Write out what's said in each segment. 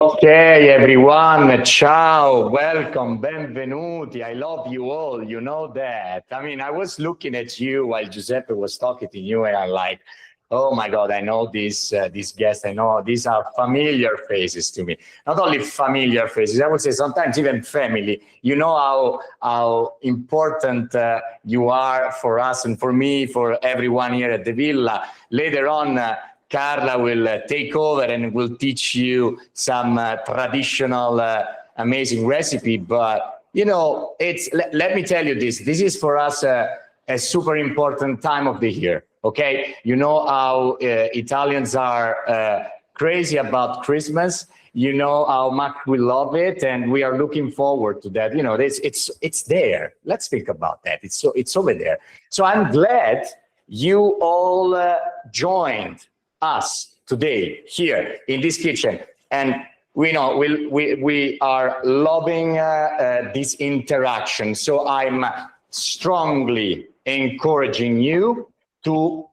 Okay, everyone, ciao, welcome, benvenuti. I love you all, you know that. I mean, I was looking at you while Giuseppe was talking to you, and I'm like, oh my God, I know these guests. I know these are familiar faces to me. Not only familiar faces, I would say sometimes even family. You know how important you are for us and for me, for everyone here at the Villa. Later on, Carla will take over and will teach you some traditional amazing recipe. But, you know, let me tell you this is for us a super important time of the year, okay? You know how Italians are crazy about Christmas. You know how much we love it, and we are looking forward to that. You know, it's there. Let's think about that. It's over there. So I'm glad you all joined us today here in this kitchen, and we know we are loving this interaction. So I'm strongly encouraging you to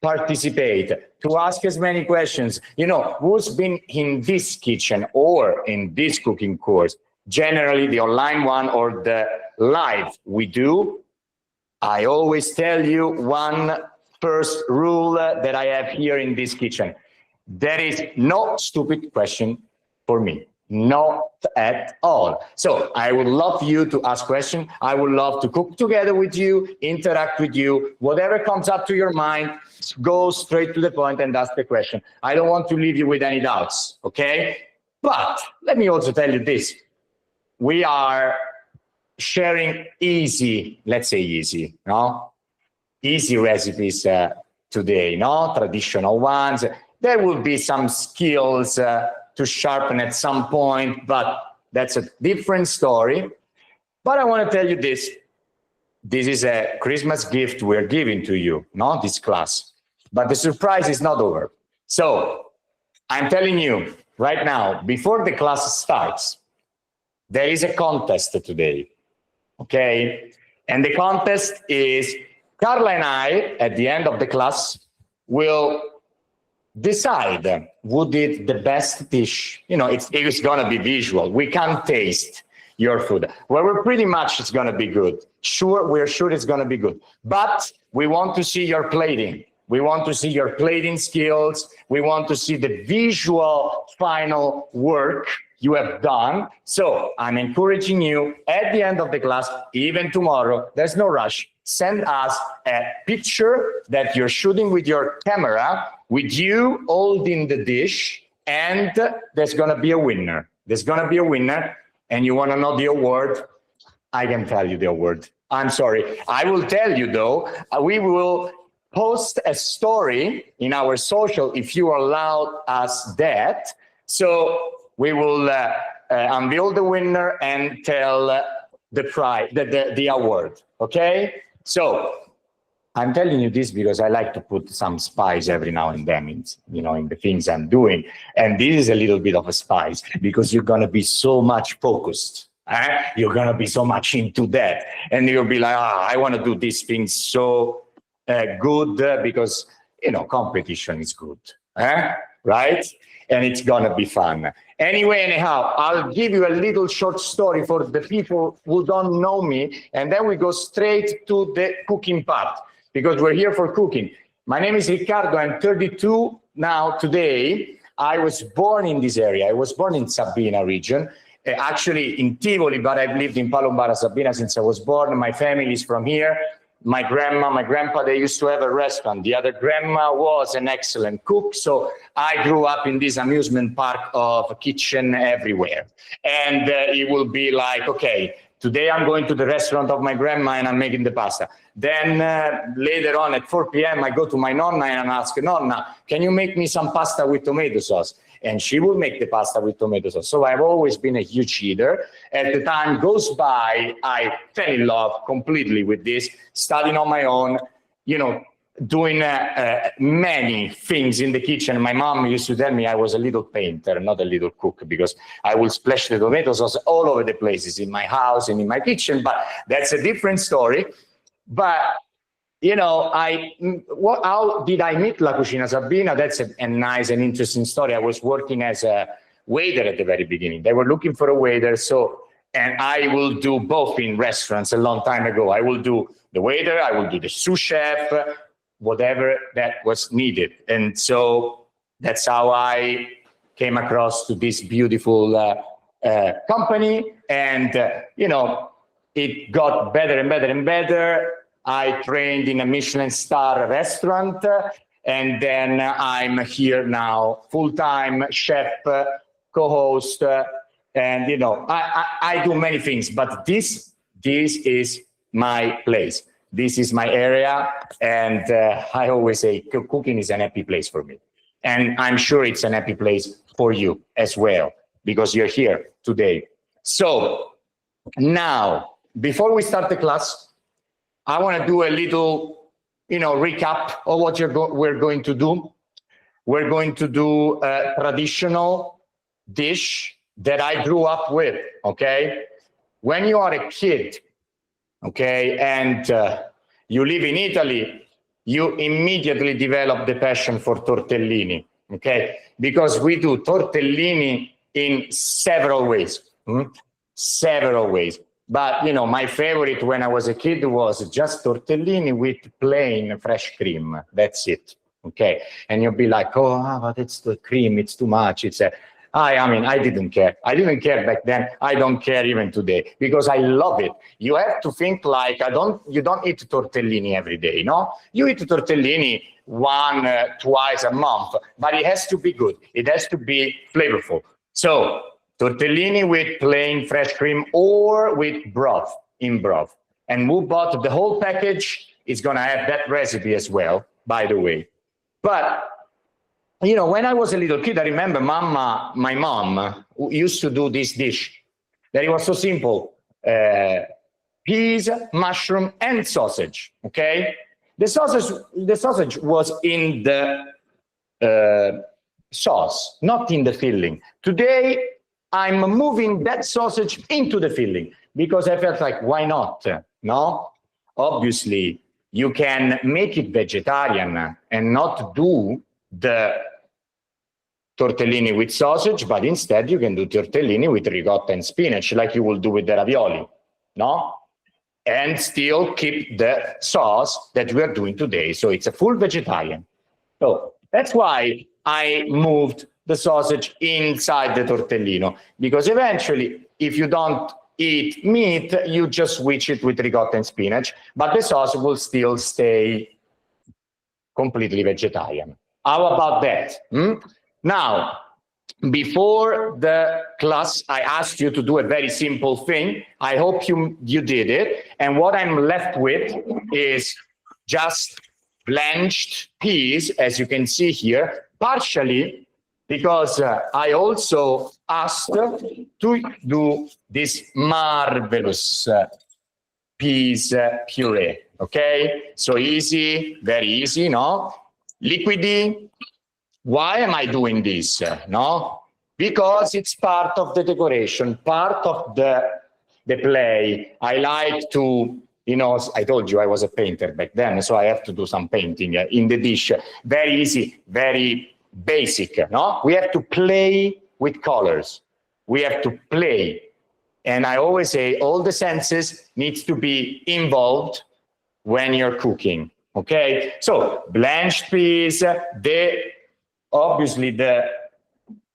participate, to ask as many questions. You know, who's been in this kitchen or in this cooking course, generally the online one or the live we do. I always tell you one first rule that I have here in this kitchen. There is no stupid question for me, not at all. So I would love you to ask questions. I would love to cook together with you, interact with you. Whatever comes up to your mind, go straight to the point and ask the question. I don't want to leave you with any doubts, okay? But let me also tell you this. We are sharing easy, let's say easy, no? Easy recipes today, no? Traditional ones. There will be some skills to sharpen at some point, but that's a different story. But I want to tell you this. This is a Christmas gift we're giving to you, no? This class. But the surprise is not over. So I'm telling you right now, before the class starts, there is a contest today, okay? And the contest is Carla and I, at the end of the class, will decide who did the best dish. You know, it's going to be visual. We can't taste your food. Well, we're pretty much it's going to be good. Sure, we're sure it's going to be good. But we want to see your plating. We want to see your plating skills. We want to see the visual final work you have done. So I'm encouraging you at the end of the class, even tomorrow, there's no rush, send us a picture that you're shooting with your camera, with you holding the dish, and there's going to be a winner. There's going to be a winner, and you want to know the award? I can tell you the award. I'm sorry. I will tell you, though, we will post a story in our social if you allow us that. So we will unveil the winner and tell the prize, the award, okay? So I'm telling you this because I like to put some spice every now and then, in the things I'm doing. And this is a little bit of a spice because you're going to be so much focused. You're going to be so much into that. And you'll be like, I want to do these things so good because, competition is good, right? And it's going to be fun. Anyway, anyhow, I'll give you a little short story for the people who don't know me, and then we go straight to the cooking part, because we're here for cooking. My name is Riccardo. I'm 32 now today. I was born in this area. I was born in Sabina region, actually in Tivoli, but I've lived in Palombara, Sabina since I was born. My family is from here. My grandma, my grandpa, they used to have a restaurant. The other grandma was an excellent cook. So I grew up in this amusement park of kitchen everywhere. And it will be like, okay, today I'm going to the restaurant of my grandma and I'm making the pasta. Then later on at 4 p.m., I go to my nonna and ask, Nonna, can you make me some pasta with tomato sauce? And she will make the pasta with tomato sauce. So I've always been a huge eater. As the time goes by, I fell in love completely with this, studying on my own, doing many things in the kitchen. My mom used to tell me I was a little painter, not a little cook, because I will splash the tomato sauce all over the places in my house and in my kitchen, but that's a different story. But how did I meet La Cucina Sabina? That's a nice and interesting story. I was working as a waiter at the very beginning. They were looking for a waiter. So, and I will do both in restaurants a long time ago. I will do the waiter, I will do the sous chef, whatever that was needed. And so that's how I came across to this beautiful company. And, you know, it got better and better and better. I trained in a Michelin star restaurant, and then I'm here now, full-time chef, co-host, and, you know, I do many things, but this is my place. This is my area, and I always say cooking is an happy place for me. And I'm sure it's an happy place for you as well, because you're here today. So now, before we start the class, I want to do a little, you know, recap of what we're going to do. We're going to do a traditional dish that I grew up with, okay? When you are a kid, okay, and you live in Italy, you immediately develop the passion for tortellini, okay? Because we do tortellini in several ways, several ways. But, you know, my favorite when I was a kid was just tortellini with plain fresh cream. That's it, okay? And you'll be like, oh, but it's the cream, it's too much. It's a... I mean, I didn't care. I didn't care back then. I don't care even today because I love it. You have to think like you don't eat tortellini every day, no? You eat tortellini twice a month, but it has to be good. It has to be flavorful. So tortellini with plain fresh cream or with broth, in broth. And who bought the whole package is going to have that recipe as well, by the way. But you know, when I was a little kid, I remember my mom used to do this dish. That it was so simple. Peas, mushroom, and sausage, okay? The sausage was in the sauce, not in the filling. Today, I'm moving that sausage into the filling because I felt like, why not? No? Obviously, you can make it vegetarian and not do the tortellini with sausage, but instead you can do tortellini with ricotta and spinach like you will do with the ravioli, no? And still keep the sauce that we are doing today. So it's a full vegetarian. So that's why I moved the sausage inside the tortellino, because eventually if you don't eat meat, you just switch it with ricotta and spinach, but the sauce will still stay completely vegetarian. How about that? Now, before the class, I asked you to do a very simple thing. I hope you did it. And what I'm left with is just blanched peas, as you can see here, partially because I also asked to do this marvelous peas puree. Okay, so easy, very easy, no? Liquidy. Why am I doing this? No, because it's part of the decoration, part of the play. I like to, you know, I told you I was a painter back then, so I have to do some painting in the dish. Very easy, very basic. No, we have to play with colors. We have to play, and I always say all the senses needs to be involved when you're cooking. Okay, so blanched peas, obviously the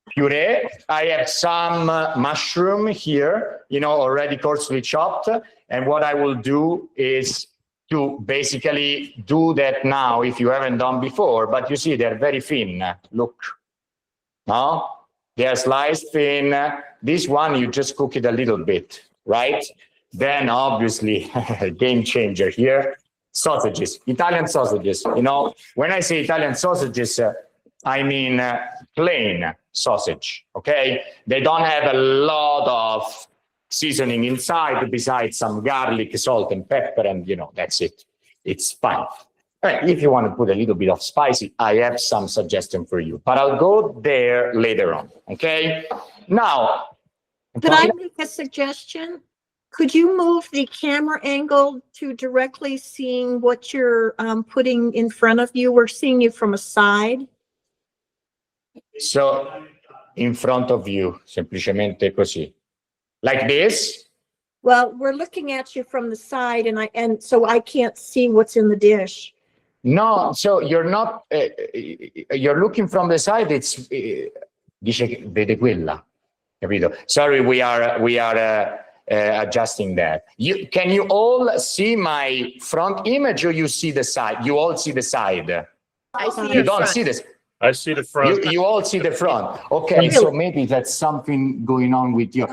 puree. I have some mushroom here, you know, already coarsely chopped. And what I will do is to basically do that now if you haven't done before. But you see, they're very thin. Look, no? They're sliced thin. This one, you just cook it a little bit, right? Then obviously, game changer here, sausages, Italian sausages. You know, when I say Italian sausages, I mean plain sausage, okay? They don't have a lot of seasoning inside besides some garlic, salt, and pepper, and, you know, that's it. It's fine. If you want to put a little bit of spicy, I have some suggestion for you, but I'll go there later on, okay? Now, could I make a suggestion? Could you move the camera angle to directly seeing what you're putting in front of you? We're seeing you from a side. So in front of you, semplicemente così. Like this? Well, we're looking at you from the side and so I can't see what's in the dish. No, so you're not, you're looking from the side, it's, dice che vede quella, capito? Sorry, we are adjusting that. Can you all see my front image or you see the side? You all see the side? I see You don't see this? I see the front. You all see the front. Okay, so maybe that's something going on with you.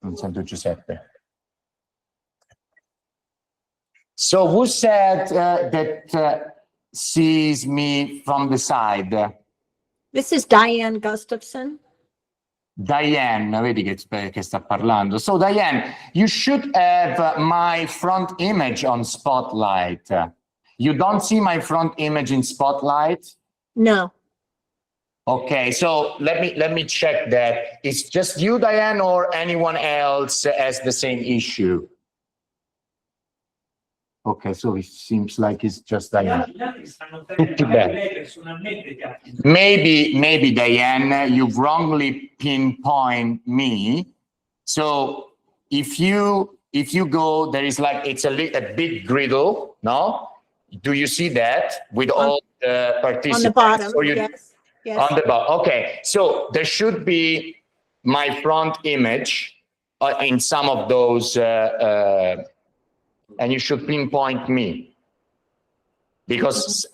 Non sento Giuseppe. So who said that sees me from the side? This is Diane Gustafson. Diane, vedi che sta parlando. So Diane, you should have my front image on Spotlight. You don't see my front image in Spotlight? No. Okay, so let me check that. It's just you, Diane, or anyone else has the same issue? Okay, so it seems like it's just Diane. Maybe Diane, you've wrongly pinpoint me. So if you go, there is like, it's a big griddle, no? Do you see that with all the participants? On the bottom, or you, yes. Yes. On the bottom, okay. So there should be my front image in some of those, and you should pinpoint me. Because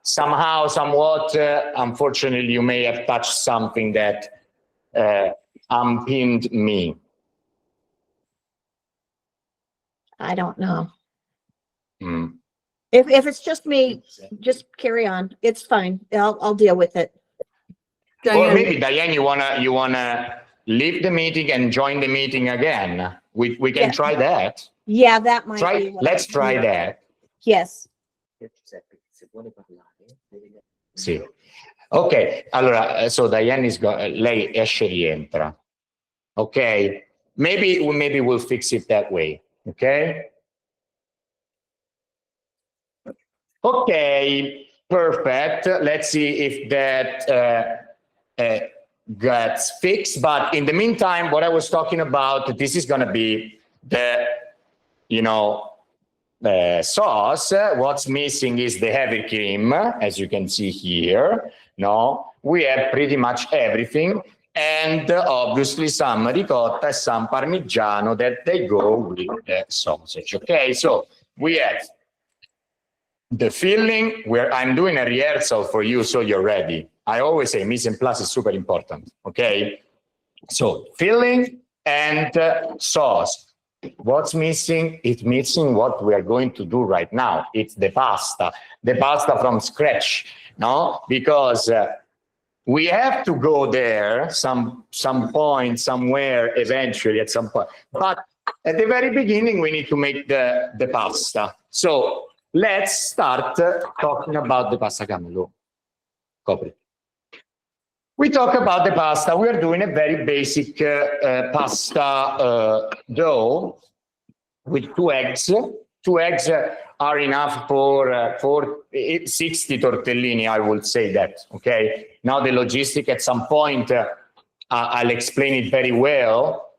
somehow, somewhat, unfortunately, you may have touched something that unpinned me. I don't know. Hmm. If it's just me, just carry on. It's fine. I'll deal with it. Or maybe Diane, you wanna leave the meeting and join the meeting again. We can try that. Yeah, that might be. Let's try that. Yes. Sì. Ok, allora, so Diane lei esce e rientra. Ok, maybe we'll fix it that way. Okay. Okay, perfect. Let's see if that gets fixed. But in the meantime, what I was talking about, this is going to be the, sauce. What's missing is the heavy cream, as you can see here. No, we have pretty much everything. And obviously some ricotta and some parmigiano that they go with the sausage. Okay, so we have the filling, where I'm doing a rehearsal for you so you're ready. I always say mise en place is super important, okay? So filling and sauce. What's missing? It's missing what we are going to do right now. It's the pasta from scratch, no? Because we have to go there some point, somewhere, eventually at some point. But at the very beginning, we need to make the pasta. So let's start talking about the pasta. Camelo, copri. We talk about the pasta. We are doing a very basic pasta dough with 2 eggs. 2 eggs are enough for 60 tortellini, I would say that, okay? Now the logistic at some point, I'll explain it very well,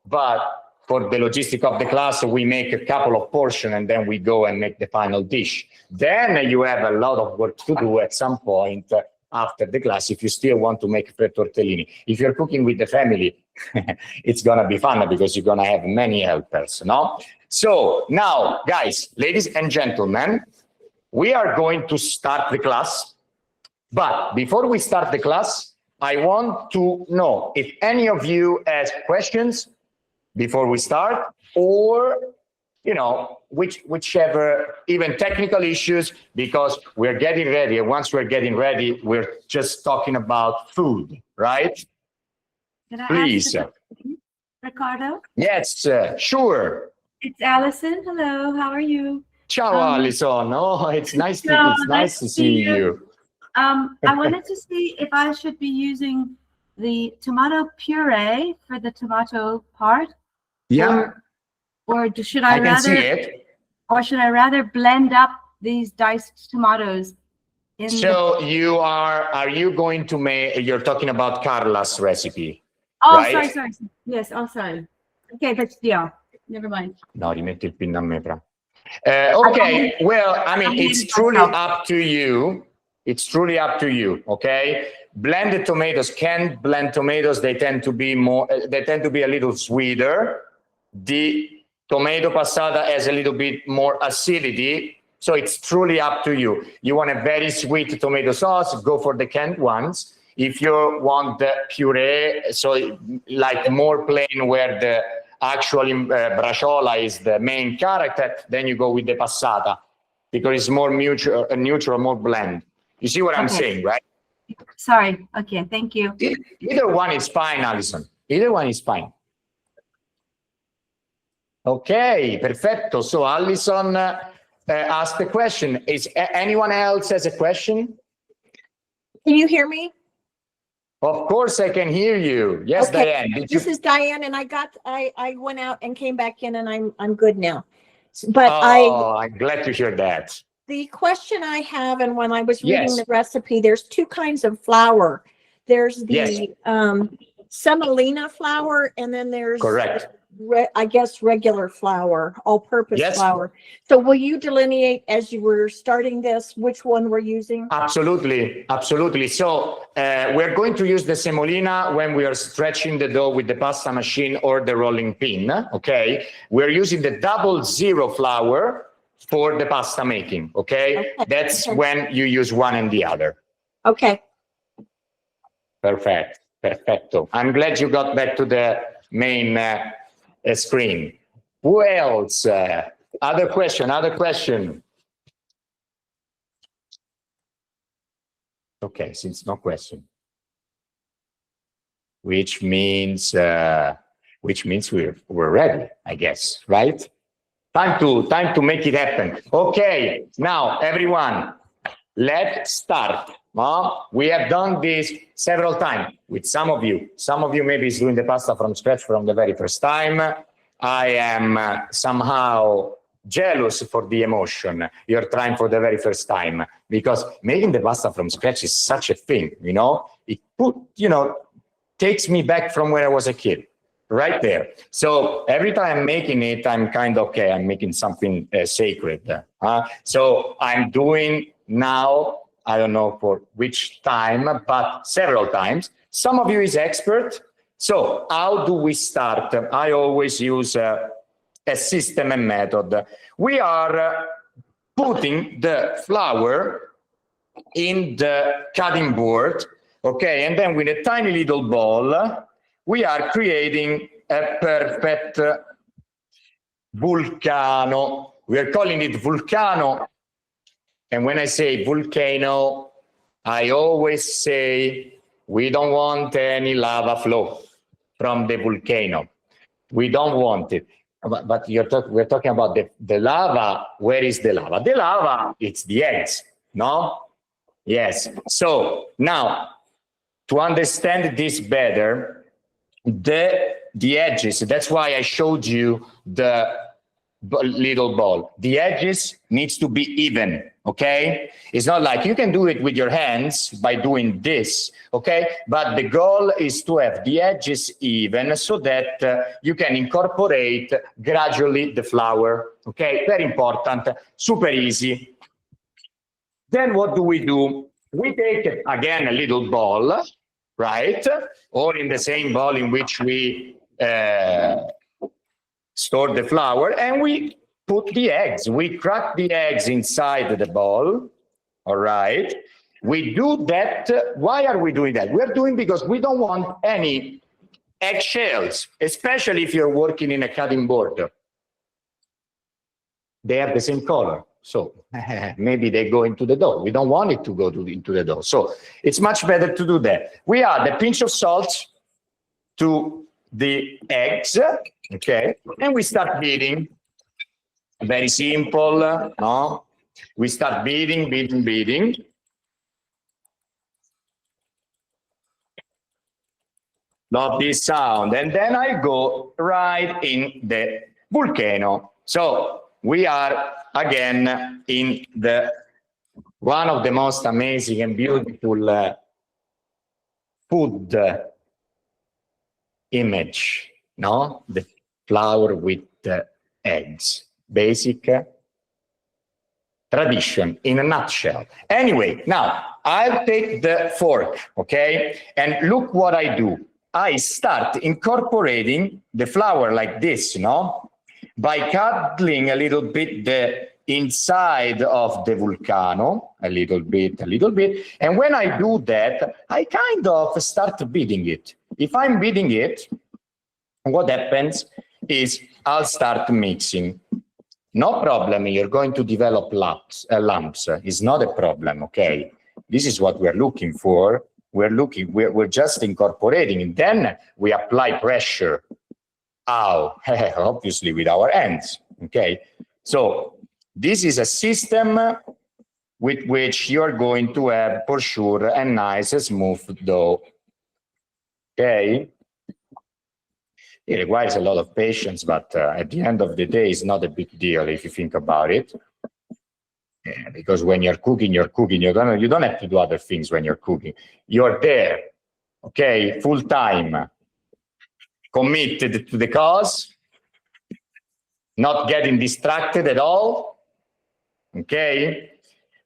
but for the logistic of the class, we make a couple of portions and then we go and make the final dish. Then you have a lot of work to do at some point after the class if you still want to make fresh tortellini. If you're cooking with the family, it's gonna be fun because you're gonna have many helpers, no? So now, guys, ladies and gentlemen, we are going to start the class. But before we start the class, I want to know if any of you has questions before we start, or whichever, even technical issues, because we're getting ready. And once we're getting ready, we're just talking about food, right? Can I Please. ask Riccardo? Yes, sure. It's Allison. Hello, how are you? Ciao, Alison. Oh, it's nice to see you. I wanted to see if I should be using the tomato puree for the tomato part. Yeah, Or should I can rather? see it. or should I rather blend up these diced tomatoes? So are you going to make, you're talking about Carla's recipe, Oh, right? sorry. Yes, oh, sorry. Okay, but yeah, never mind. No, rimetti il pin a me, Fra. Okay, well, I mean, it's truly up to you. It's truly up to you, okay? Blended tomatoes, canned blend tomatoes, they tend to be a little sweeter. The tomato passata has a little bit more acidity, so it's truly up to you. You want a very sweet tomato sauce, go for the canned ones. If you want the puree, so like more plain where the actually braciola is the main character, then you go with the passata because it's more neutral, more blend. You see what I'm saying, right? Sorry. Okay, thank you. Either one is fine, Alison. Either one is fine. Okay, perfetto. So Alison asked a question. Is anyone else has a question? Can you hear me? Of course I can hear you. Yes, Okay. Diane. This is Diane, and I went out and came back in, and I'm good now. But I'm glad to hear that. the question I have, and when I was reading Yes. the recipe, there's two kinds of flour. There's the Yes. semolina flour, and then there's Correct. I guess regular flour, all-purpose Yes. flour. So will you delineate as you were starting this which one we're using? Absolutely, absolutely. So we're going to use the semolina when we are stretching the dough with the pasta machine or the rolling pin, okay? We're using the 00 flour for the pasta making, okay? That's when you use one and the other. Okay. Perfect, perfecto. I'm glad you got back to the main screen. Who else? Other question. Okay, since no question, which means we're ready, I guess, right? Time to make it happen. Okay, now everyone, let's start. We have done this several times with some of you. Some of you maybe is doing the pasta from scratch from the very first time. I am somehow jealous for the emotion you're trying for the very first time, because making the pasta from scratch is such a thing, you know? It takes me back from when I was a kid, right there. So every time I'm making it, I'm kind of, okay, I'm making something sacred. So I'm doing now, I don't know for which time, but several times. Some of you is expert. So how do we start? I always use a system and method. We are putting the flour in the cutting board, okay? And then with a tiny little ball, we are creating a perfect vulcano. We are calling it vulcano. And when I say volcano, I always say we don't want any lava flow from the volcano. We don't want it. But we're talking about the lava. Where is the lava? The lava, it's the eggs, no? Yes. So now, to understand this better, the edges, that's why I showed you the little ball. The edges needs to be even, okay? It's not like you can do it with your hands by doing this, okay? But the goal is to have the edges even so that you can incorporate gradually the flour, okay? Very important, super easy. Then what do? We take, again, a little ball, right? Or in the same bowl in which we store the flour, and we put the eggs. We crack the eggs inside the bowl, all right? We do that. Why are we doing that? We're doing because we don't want any eggshells, especially if you're working in a cutting board. They have the same color, so maybe they go into the dough. We don't want it to go into the dough, so it's much better to do that. We add a pinch of salt to the eggs, okay, and we start beating. Very simple, no? We start beating. Love this sound. And then I go right in the volcano. So we are again in the one of the most amazing and beautiful food image, no? The flour with eggs, basic tradition in a nutshell. Anyway, now I'll take the fork, okay? And look what I do. I start incorporating the flour like this, no? By cuddling a little bit the inside of the vulcano, a little bit. And when I do that, I kind of start beating it. If I'm beating it, what happens is I'll start mixing. No problem, you're going to develop lumps. It's not a problem, okay? This is what we're looking for. We're just incorporating, and then we apply pressure. How? Obviously with our hands, okay? So this is a system with which you're going to have, for sure, a nice, smooth dough, okay? It requires a lot of patience, but at the end of the day, it's not a big deal if you think about it. Yeah, because when you're cooking, you don't have to do other things when you're cooking. You're there, okay, full time, committed to the cause, not getting distracted at all, okay?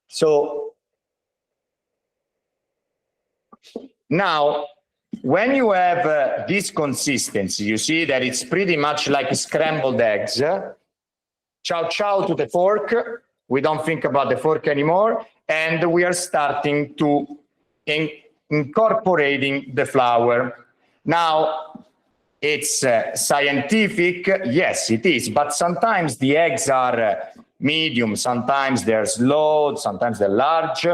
So now, when you have this consistency, you see that it's pretty much like scrambled eggs. Ciao, ciao to the fork. We don't think about the fork anymore. And we are starting to incorporating the flour. Now, it's scientific. Yes, it is. But sometimes the eggs are medium. Sometimes they're slow. Sometimes they're large.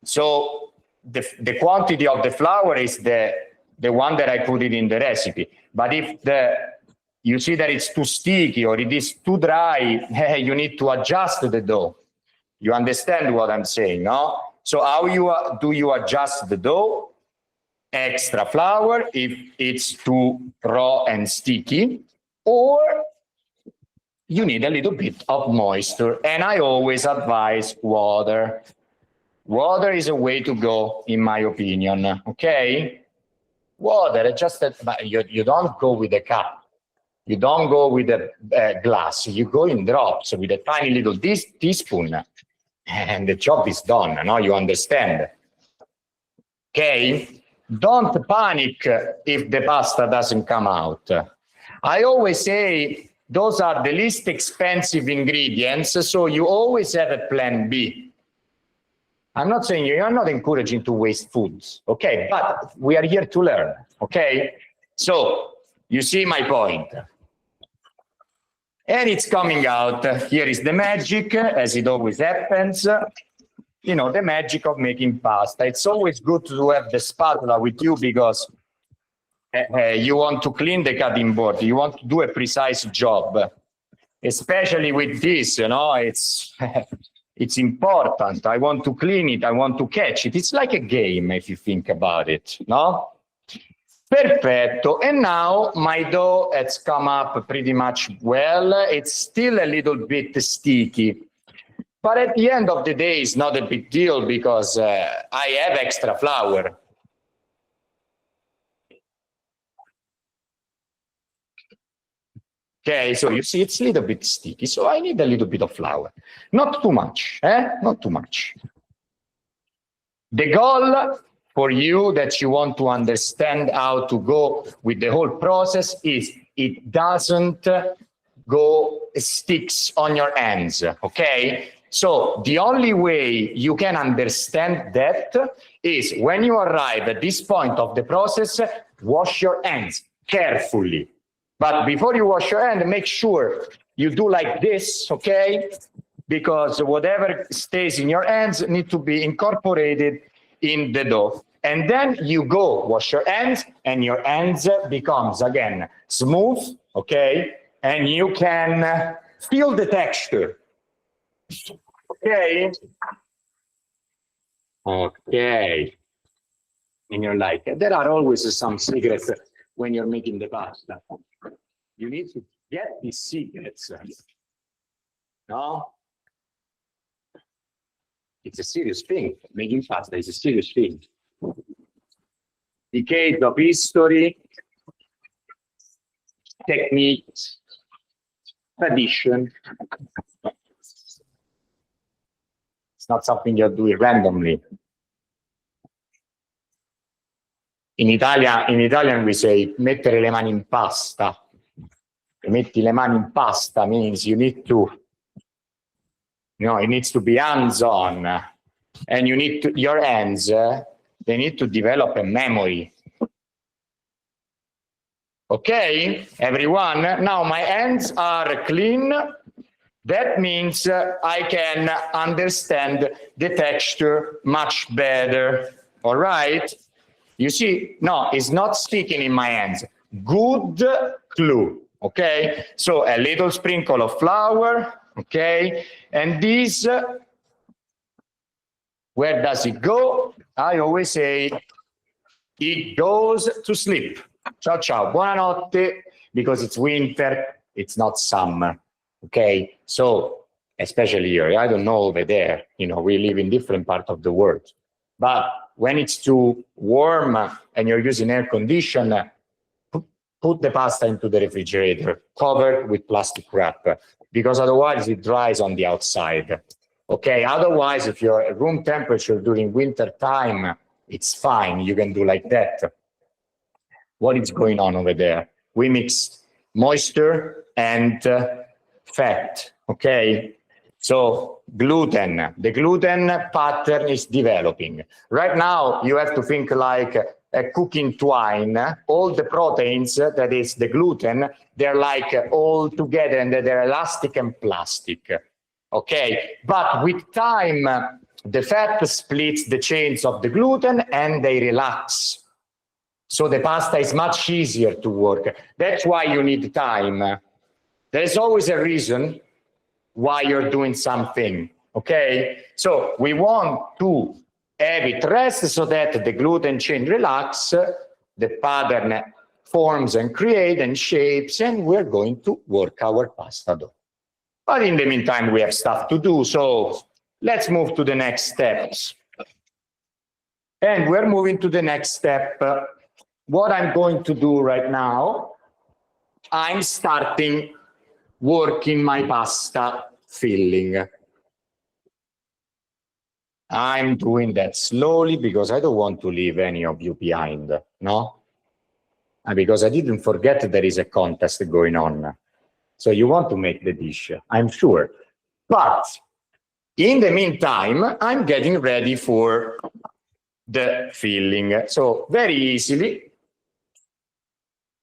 So the quantity of the flour is the one that I put it in the recipe. But if you see that it's too sticky or it is too dry, you need to adjust the dough. You understand what I'm saying, no? So how do you adjust the dough? Extra flour if it's too raw and sticky, or you need a little bit of moisture. And I always advise water. Water is a way to go, in my opinion, okay? Water, but you don't go with a cup. You don't go with a glass. You go in drops with a tiny little teaspoon, and the job is done. Now you understand. Okay? Don't panic if the pasta doesn't come out. I always say those are the least expensive ingredients, so you always have a plan B. I'm not saying you're not encouraging to waste foods, okay? But we are here to learn, okay? So you see my point. And it's coming out. Here is the magic, as it always happens. You know, the magic of making pasta. It's always good to have the spatula with you because you want to clean the cutting board. You want to do a precise job, especially with this, you know, it's important. I want to clean it. I want to catch it. It's like a game if you think about it, no? Perfetto. And now my dough has come up pretty much well. It's still a little bit sticky. But at the end of the day, it's not a big deal because I have extra flour. Okay, so you see it's a little bit sticky, so I need a little bit of flour. Not too much, Not too much. The goal for you that you want to understand how to go with the whole process is it doesn't sticks on your hands, okay? So the only way you can understand that is when you arrive at this point of the process, wash your hands carefully. But before you wash your hand, make sure you do like this, okay? Because whatever stays in your hands need to be incorporated in the dough. And then you go wash your hands, and your hands becomes, again, smooth, okay? And you can feel the texture, okay? Okay. And you're like, there are always some secrets when you're making the pasta. You need to get these secrets. No? It's a serious thing. Making pasta is a serious thing. Decades of history, techniques, tradition. It's not something you're doing randomly. In Italian we say mettere le mani in pasta. Metti le mani in pasta means you need to, it needs to be hands-on, and you need to, your hands, they need to develop a memory. Okay, everyone, now my hands are clean. That means I can understand the texture much better, all right? You see, no, it's not sticking in my hands. Good clue, okay? So a little sprinkle of flour, okay? And this, where does it go? I always say, it goes to sleep. Ciao, ciao, buonanotte, because it's winter, it's not summer, okay? So, especially here, I don't know over there, we live in different parts of the world. But when it's too warm and you're using air condition, put the pasta into the refrigerator, covered with plastic wrap, because otherwise it dries on the outside. Okay, otherwise, if you're at room temperature during winter time, it's fine, you can do like that. What is going on over there? We mix moisture and fat, okay? So gluten, the gluten pattern is developing. Right now, you have to think like a cooking twine. All the proteins, that is the gluten, they're like all together and they're elastic and plastic, okay? But with time, the fat splits the chains of the gluten and they relax. So the pasta is much easier to work. That's why you need time. There's always a reason why you're doing something, okay? So we want to have it rest so that the gluten chain relax, the pattern forms and create and shapes, and we're going to work our pasta dough. But in the meantime, we have stuff to do, so let's move to the next steps. And we're moving to the next step. What I'm going to do right now, I'm starting working my pasta filling. I'm doing that slowly because I don't want to leave any of you behind, no? And because I didn't forget there is a contest going on. So you want to make the dish, I'm sure. But in the meantime, I'm getting ready for the filling. So very easily,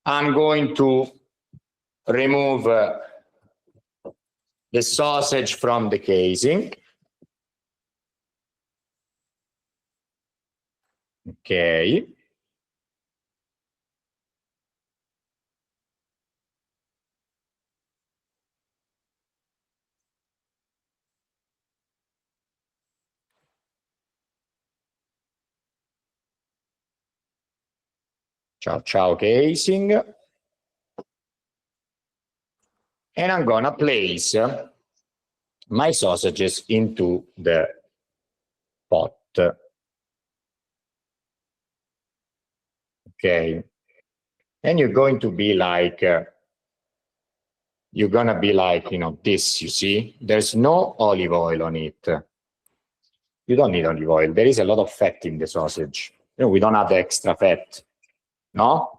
I'm going to remove the sausage from the casing. Okay. Ciao, ciao, casing. And I'm gonna place my sausages into the pot. Okay. And you're going to be like, you're gonna be like, this, you see? There's no olive oil on it. You don't need olive oil. There is a lot of fat in the sausage. We don't have the extra fat, no?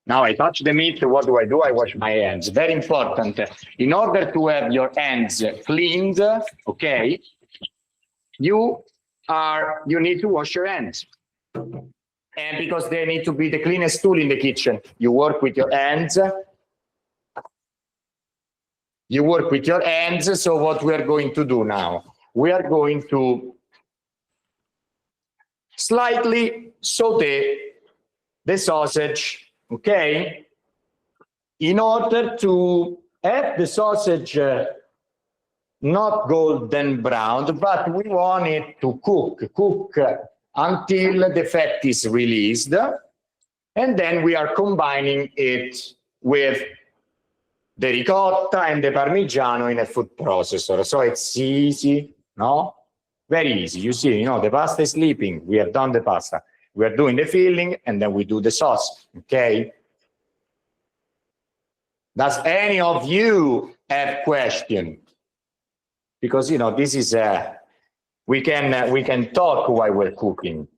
Now I touch the meat, what do? I wash my hands. Very important. In order to have your hands cleaned, okay, you need to wash your hands. And because they need to be the cleanest tool in the kitchen, you work with your hands. You work with your hands. So what we are going to do now, we are going to slightly saute the sausage, okay? In order to have the sausage not golden brown, but we want it to cook until the fat is released. And then we are combining it with the ricotta and the parmigiano in a food processor. So it's easy, no? Very easy. You see, you know, the pasta is sleeping. We have done the pasta. We are doing the filling, and then we do the sauce, okay? Does any of you have question? Because, you know, this is, we can talk while we're cooking.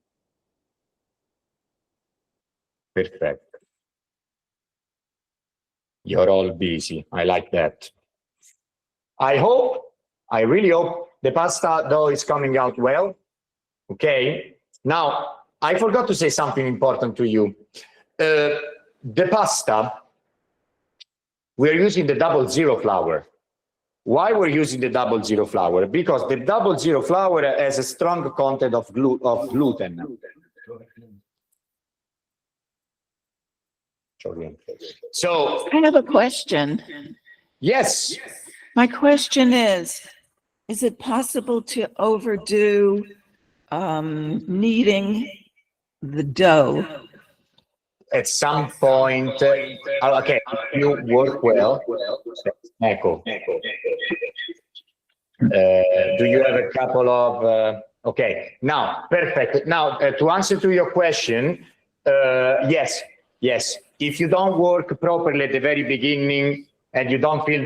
Perfect. You're all busy. I like that. I really hope the pasta dough is coming out well. Okay. Now, I forgot to say something important to you. The pasta, we're using the 00 flour. Why we're using the 00 flour? Because the 00 flour has a strong content of gluten. So I have a question. yes. My question is it possible to overdo kneading the dough? At some point, okay, you work well. Ecco. Do you have a couple of, okay, now, perfect. Now, to answer to your question, yes. If you don't work properly at the very beginning and you don't feel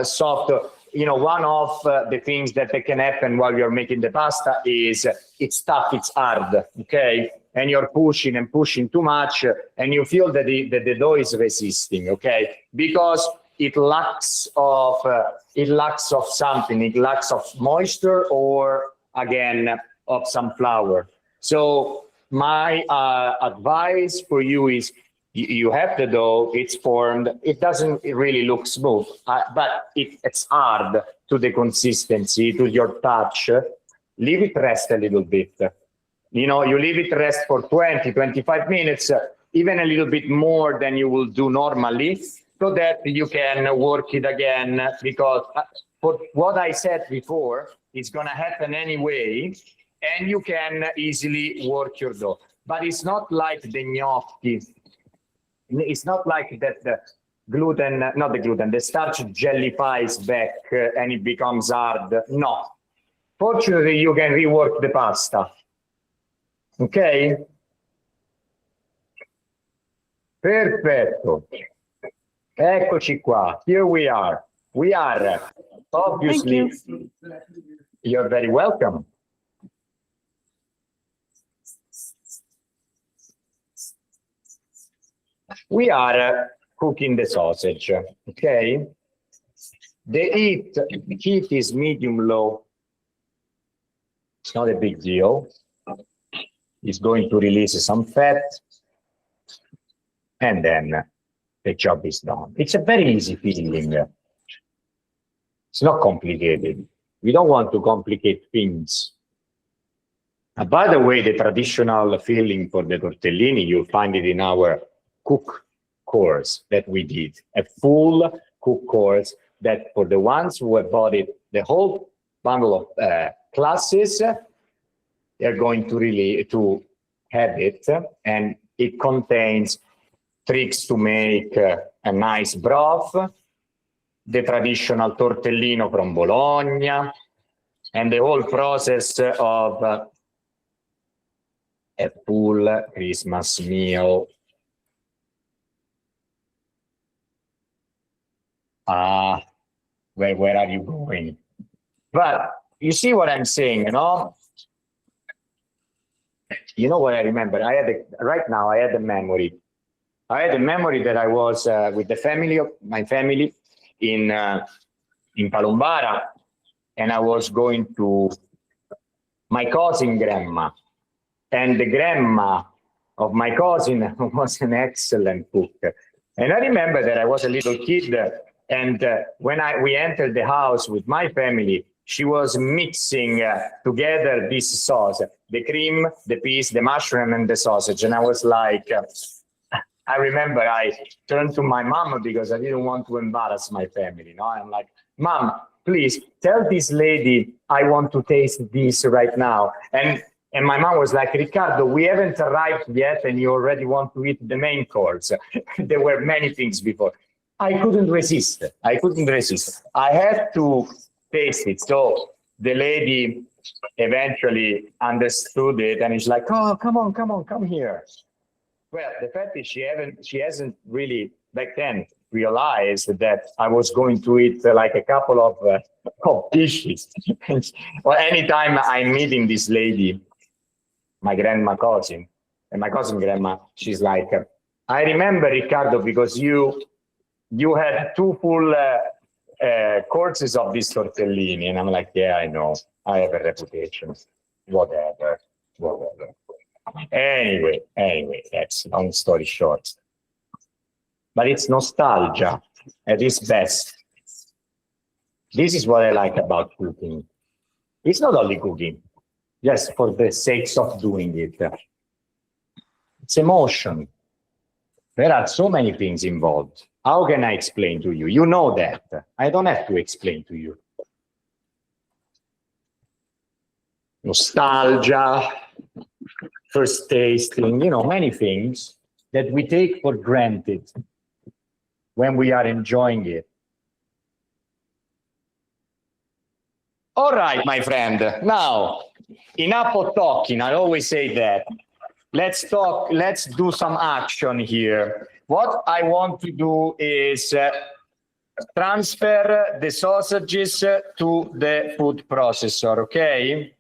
soft, you know, one of the things that can happen while you're making the pasta is it's tough, it's hard, okay? And you're pushing and pushing too much, and you feel that the dough is resisting, okay? Because it lacks of something. It lacks of moisture, or again of some flour. So my advice for you is you have the dough, it's formed, it doesn't really look smooth, but it's hard to the consistency, to your touch. Leave it rest a little bit. You know, you leave it rest for 20, 25 minutes, even a little bit more than you will do normally, so that you can work it again, because for what I said before, it's going to happen anyway, and you can easily work your dough. But it's not like the gnocchi. It's not like that the starch jellifies back and it becomes hard. No. Fortunately, you can rework the pasta. Okay? Perfetto. Eccoci qua. Here we are. We are obviously. You're very welcome. We are cooking the sausage, okay? The heat is medium-low. It's not a big deal. It's going to release some fat, and then the job is done. It's a very easy filling. It's not complicated. We don't want to complicate things. By the way, the traditional filling for the tortellini, you'll find it in our cook course that we did, a full cook course that for the ones who have bought it, the whole bundle of classes, they're going to have it, and it contains tricks to make a nice broth, the traditional tortellino from Bologna, and the whole process of a full Christmas meal. Where are you going? But you see what I'm saying, you know? You know what I remember? Right now I had a memory. I had a memory that I was with the family of my family in Palombara, and I was going to my cousin grandma, and the grandma of my cousin was an excellent cook. And I remember that I was a little kid, and when we entered the house with my family, she was mixing together this sauce, the cream, the peas, the mushroom, and the sausage. And I was like, I remember I turned to my mom because I didn't want to embarrass my family. You know? I'm like, Mom, please tell this lady I want to taste this right now. And my mom was like, Riccardo, we haven't arrived yet, and you already want to eat the main course. There were many things before. I couldn't resist. I couldn't resist. I had to taste it. So the lady eventually understood it, and it's like, oh, come on, come here. Well, the fact is she hasn't really back then realized that I was going to eat like a couple of dishes. Well, anytime I'm meeting this lady, my grandma cousin, and my cousin grandma, she's like, I remember, Riccardo, because you had 2 full courses of this tortellini. And I'm like, yeah, I know. I have a reputation. Whatever. Anyway, that's long story short. But it's nostalgia at its best. This is what I like about cooking. It's not only cooking, just for the sake of doing it. It's emotion. There are so many things involved. How can I explain to you? You know that. I don't have to explain to you. Nostalgia, first tasting, many things that we take for granted when we are enjoying it. All right, my friend. Now, enough of talking. I always say that. Let's talk. Let's do some action here. What I want to do is transfer the sausages to the food processor, okay?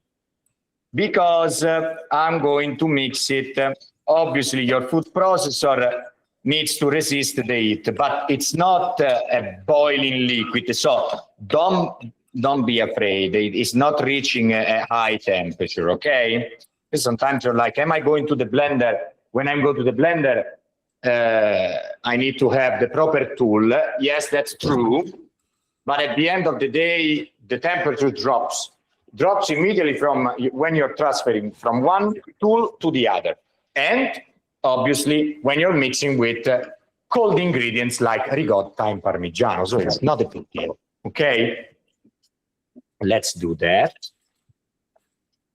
Because I'm going to mix it. Obviously, your food processor needs to resist the heat, but it's not a boiling liquid, so don't be afraid. It's not reaching a high temperature, okay? Sometimes you're like, am I going to the blender? When I go to the blender, I need to have the proper tool. Yes, that's true. But at the end of the day, the temperature drops immediately from when you're transferring from one tool to the other. And obviously, when you're mixing with cold ingredients like ricotta and parmigiano. So it's not a big deal. Okay, let's do that.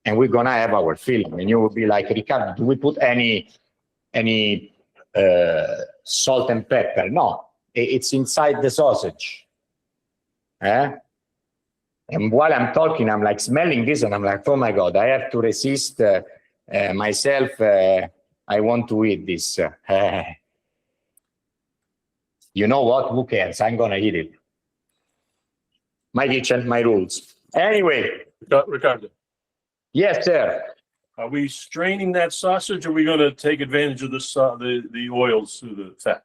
And we're gonna have our filling. And you will be like, Riccardo, do we put any salt and pepper? No, it's inside the sausage. And while I'm talking, I'm like smelling this and I'm like, oh my God, I have to resist myself. I want to eat this. You know what? Who cares? I'm gonna eat it. My kitchen, my rules. Anyway. Riccardo. Yes, sir. Are we straining that sausage, or are we going to take advantage of the oils through the fat?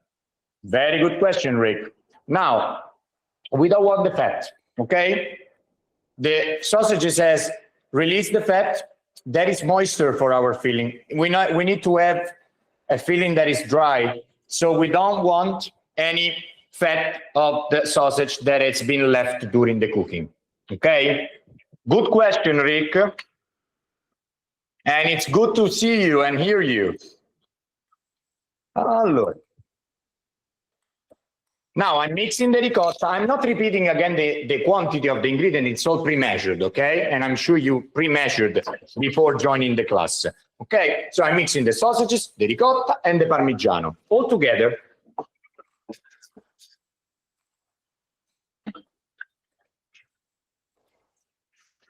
Very good question, Rick. Now, we don't want the fat, okay? The sausage says release the fat. That is moisture for our filling. We need to have a filling that is dry, so we don't want any fat of the sausage that has been left during the cooking, okay? Good question, Rick. And it's good to see you and hear you. Allora. Now I'm mixing the ricotta. I'm not repeating again the quantity of the ingredient. It's all pre-measured, okay? And I'm sure you pre-measured before joining the class, okay? So I'm mixing the sausages, the ricotta, and the parmigiano all together.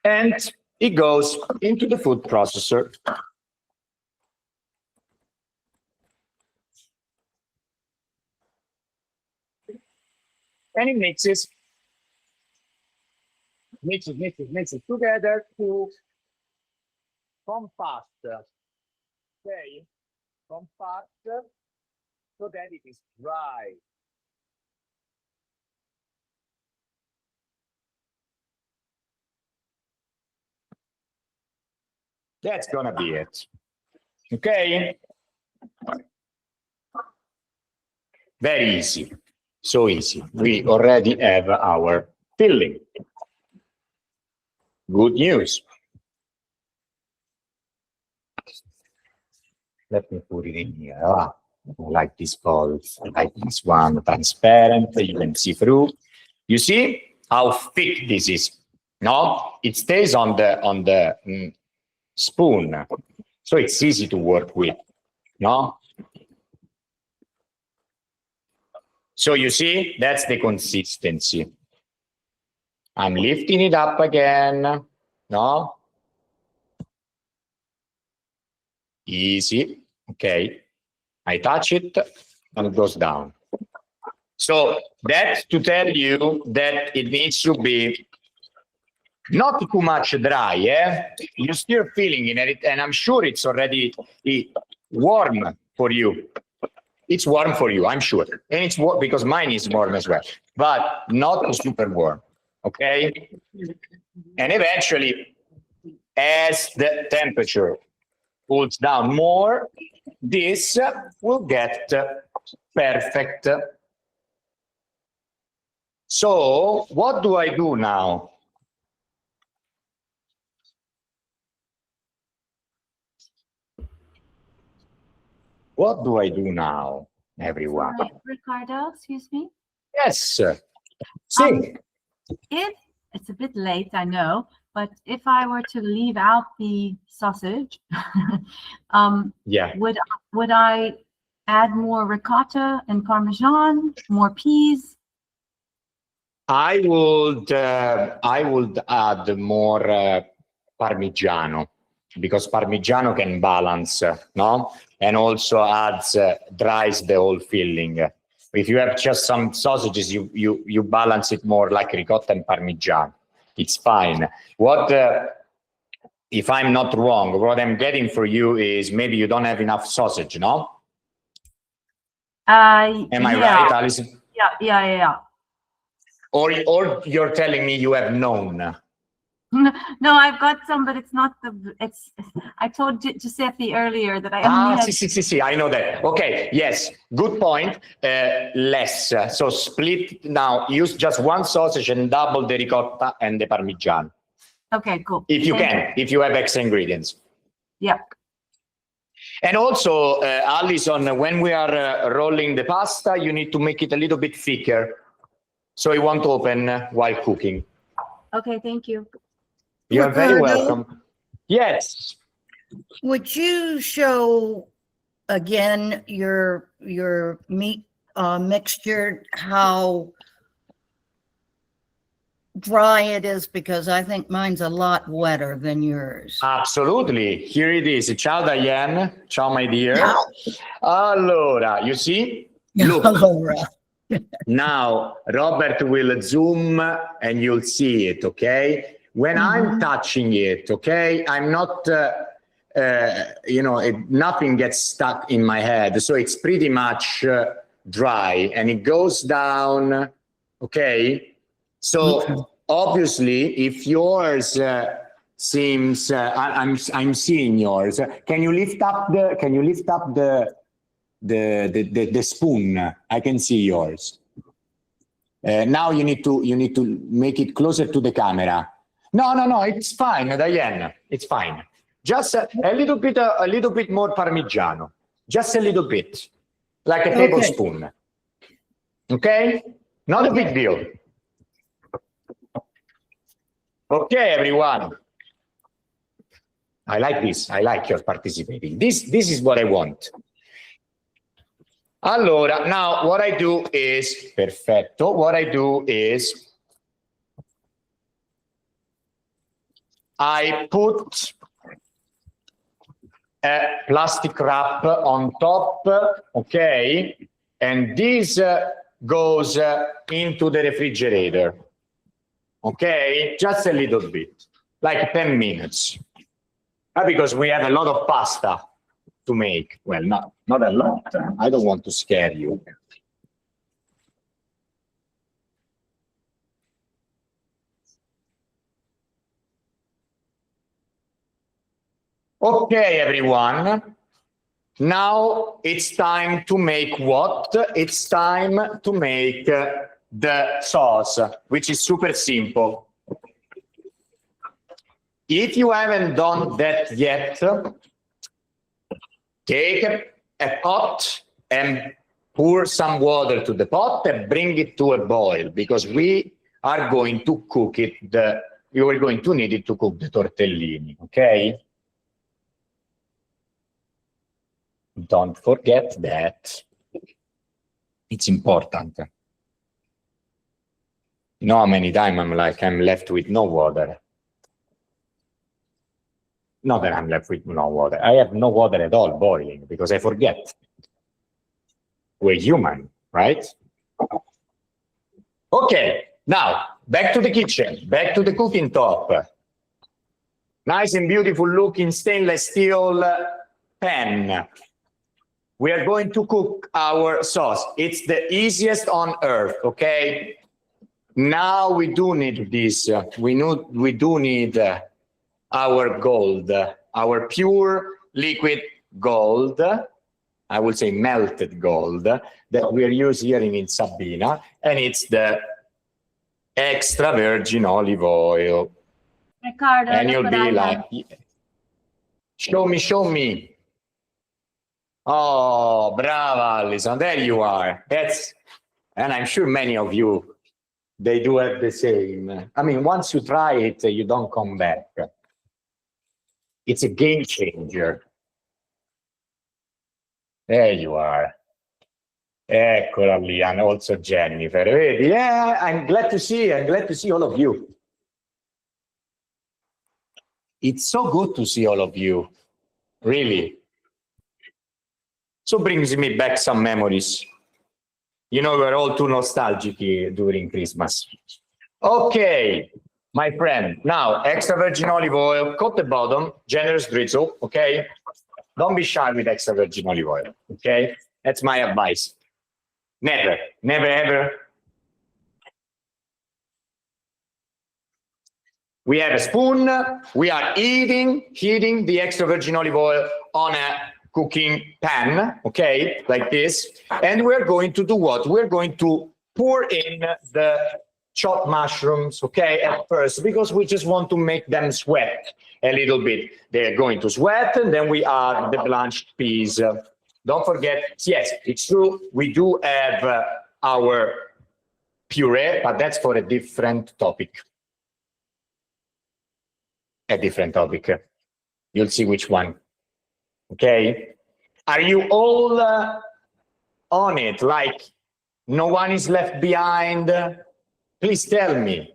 And it goes into the food processor. And it mixes together to compact, okay? Compact so that it is dry. That's gonna be it, okay? Very easy. So easy. We already have our filling. Good news. Let me put it in here. I like this ball. I like this one, transparent. You can see through. You see how thick this is? No, it stays on the spoon, so it's easy to work with. No. So you see, that's the consistency. I'm lifting it up again. No? Easy. Okay. I touch it and it goes down. So that's to tell you that it needs to be not too much dry, You're still feeling it, and I'm sure it's already warm for you. It's warm for you, I'm sure. And it's warm because mine is warm as well, but not super warm, okay? And eventually, as the temperature cools down more, this will get perfect. So what do I do now? What do I do now, everyone? Sorry, Riccardo, excuse me. Yes, see. If it's a bit late, I know, but if I were to leave out the sausage, Yeah. would I add more ricotta and Parmesan, more peas? I would add more Parmigiano, because Parmigiano can balance, no? And also adds, dries the whole filling. If you have just some sausages, you balance it more like ricotta and Parmigiano. It's fine. What, if I'm not wrong, what I'm getting for you is maybe you don't have enough sausage, no? Am I right, Alison? Yeah. Or you're telling me you have none? No, I've got some, but it's not I told Giuseppe earlier that I only had. See, I know that. Okay, yes, good point. Less. So split now, use just one sausage and double the ricotta and the Parmigiano. Okay, cool. If you can, if you have extra ingredients. Yeah. And also, Alison, when we are rolling the pasta, you need to make it a little bit thicker, so it won't open while cooking. Okay, thank you. You're very Riccardo? welcome. Yes. Would you show again your meat mixture, how dry it is? Because I think mine's a lot wetter than yours. Absolutely. Here it is. Ciao, Diane. Ciao, my dear. Ciao. Allora, you see? Look. Allora. Now, Robert will zoom and you'll see it, okay? When I'm touching it, okay, I'm not, nothing gets stuck in my head. So it's pretty much dry and it goes down, okay? So obviously, if yours seems, I'm seeing yours. Can you lift up the spoon? I can see yours. Now you need to make it closer to the camera. No, it's fine, Diane. It's fine. Just a little bit more Parmigiano. Just a little bit, like a tablespoon. Okay? Not a big deal. Okay, everyone. I like this. I like your participating. This is what I want. Allora, now what I do is, perfetto, what I do is I put a plastic wrap on top, okay? And this goes into the refrigerator, okay? Just a little bit, like 10 minutes. Because we have a lot of pasta to make. Well, not a lot. I don't want to scare you. Okay, everyone. Now it's time to make what? It's time to make the sauce, which is super simple. If you haven't done that yet, take a pot and pour some water to the pot and bring it to a boil, because we are going to cook it. You are going to need it to cook the tortellini, okay? Don't forget that. It's important. You know how many times I'm left with no water. Not that I'm left with no water. I have no water at all boiling because I forget. We're human, right? Okay, now back to the kitchen, back to the cooking top. Nice and beautiful looking stainless steel pan. We are going to cook our sauce. It's the easiest on earth, okay? Now we do need this. We do need our gold, our pure liquid gold. I would say melted gold that we are using here in Sabina, and it's the extra virgin olive oil. Riccardo, And look you'll what be I like, have. show me, show me. Oh, brava, Alison, there you are. And I'm sure many of you, they do have the same. I mean, once you try it, you don't come back. It's a game changer. There you are. Eccola lì, and also Jennifer. Vedi? Yeah, I'm glad to see all of you. It's so good to see all of you, really. So brings me back some memories. You know, we're all too nostalgic during Christmas. Okay, my friend. Now, extra virgin olive oil, coat the bottom, generous drizzle, okay? Don't be shy with extra virgin olive oil, okay? That's my advice. Never, never, ever. We have a spoon. We are heating the extra virgin olive oil on a cooking pan, okay, like this. And we're going to do what? We're going to pour in the chopped mushrooms, okay, at first, because we just want to make them sweat a little bit. They're going to sweat, and then we add the blanched peas. Don't forget, yes, it's true, we do have our puree, but that's for a different topic. A different topic. You'll see which one. Okay? Are you all on it? Like, no one is left behind? Please tell me.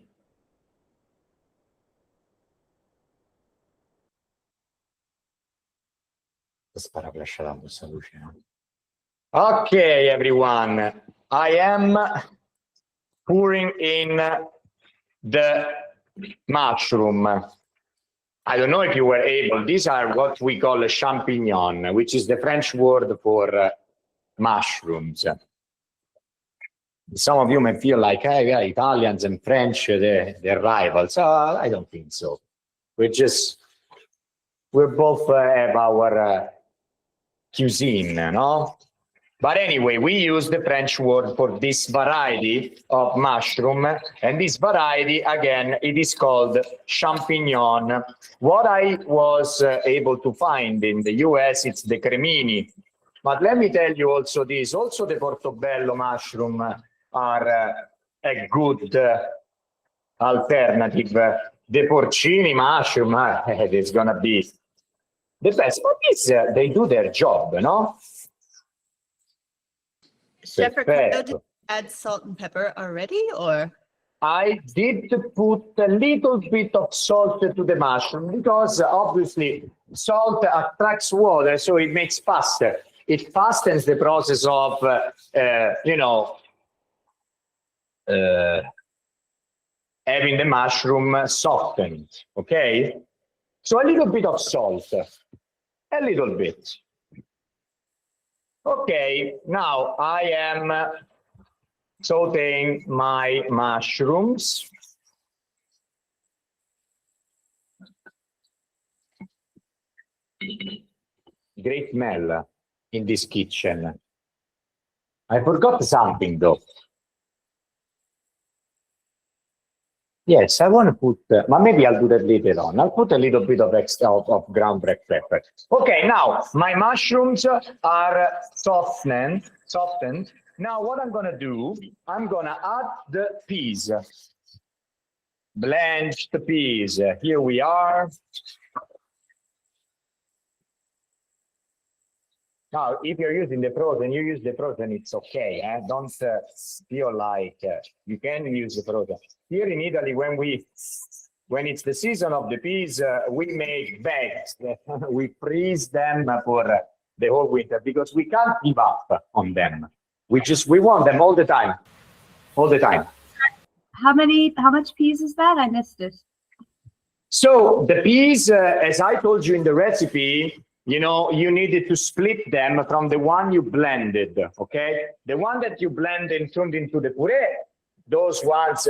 Okay, everyone. I am pouring in the mushroom. I don't know if you were able, these are what we call a champignon, which is the French word for mushrooms. Some of you may feel like, hey, yeah, Italians and French, they're rivals. I don't think so. We both have our cuisine, no? But anyway, we use the French word for this variety of mushroom, and this variety, again, it is called champignon. What I was able to find in the US, it's the cremini. But let me tell you also this, also the portobello mushroom are a good alternative. The porcini mushroom, it's gonna be the best. But this, they do their job, no? Chef Riccardo, did you add salt and pepper already, or? I did put a little bit of salt to the mushroom because obviously salt attracts water, so it makes faster. It fastens the process of, you know, having the mushroom softened, okay? So a little bit of salt, a little bit. Okay, now I am sauteing my mushrooms. Great smell in this kitchen. I forgot something though. Yes, I want to put, but maybe I'll do that later on. I'll put a little bit of extra of ground black pepper. Okay, now my mushrooms are softened. Now what I'm gonna do, I'm gonna add the peas. Blanched peas. Here we are. Now, if you're using the frozen, you use the frozen, it's okay. Don't feel like you can use the frozen. Here in Italy, when it's the season of the peas, we make bags. We freeze them for the whole winter because we can't give up on them. We want them all the time, all the time. How much peas is that? I missed it. So the peas, as I told you in the recipe, you know, you needed to split them from the one you blended, okay? The one that you blended and turned into the puree, those ones,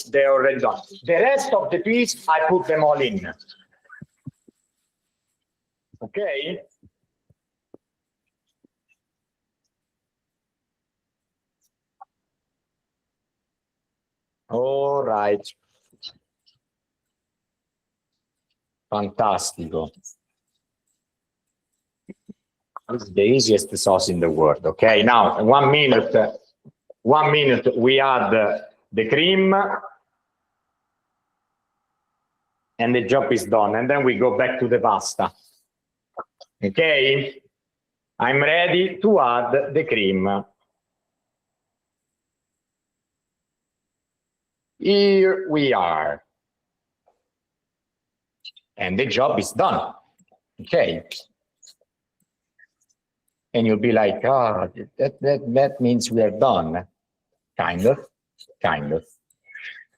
they're already done. The rest of the peas, I put them all in. Okay? All right. Fantastico. This is the easiest sauce in the world. Okay, now 1 minute. 1 minute. We add the cream, and the job is done. And then we go back to the pasta. Okay, I'm ready to add the cream. Here we are. And the job is done. Okay. And you'll be like, oh, that means we are done. Kind of.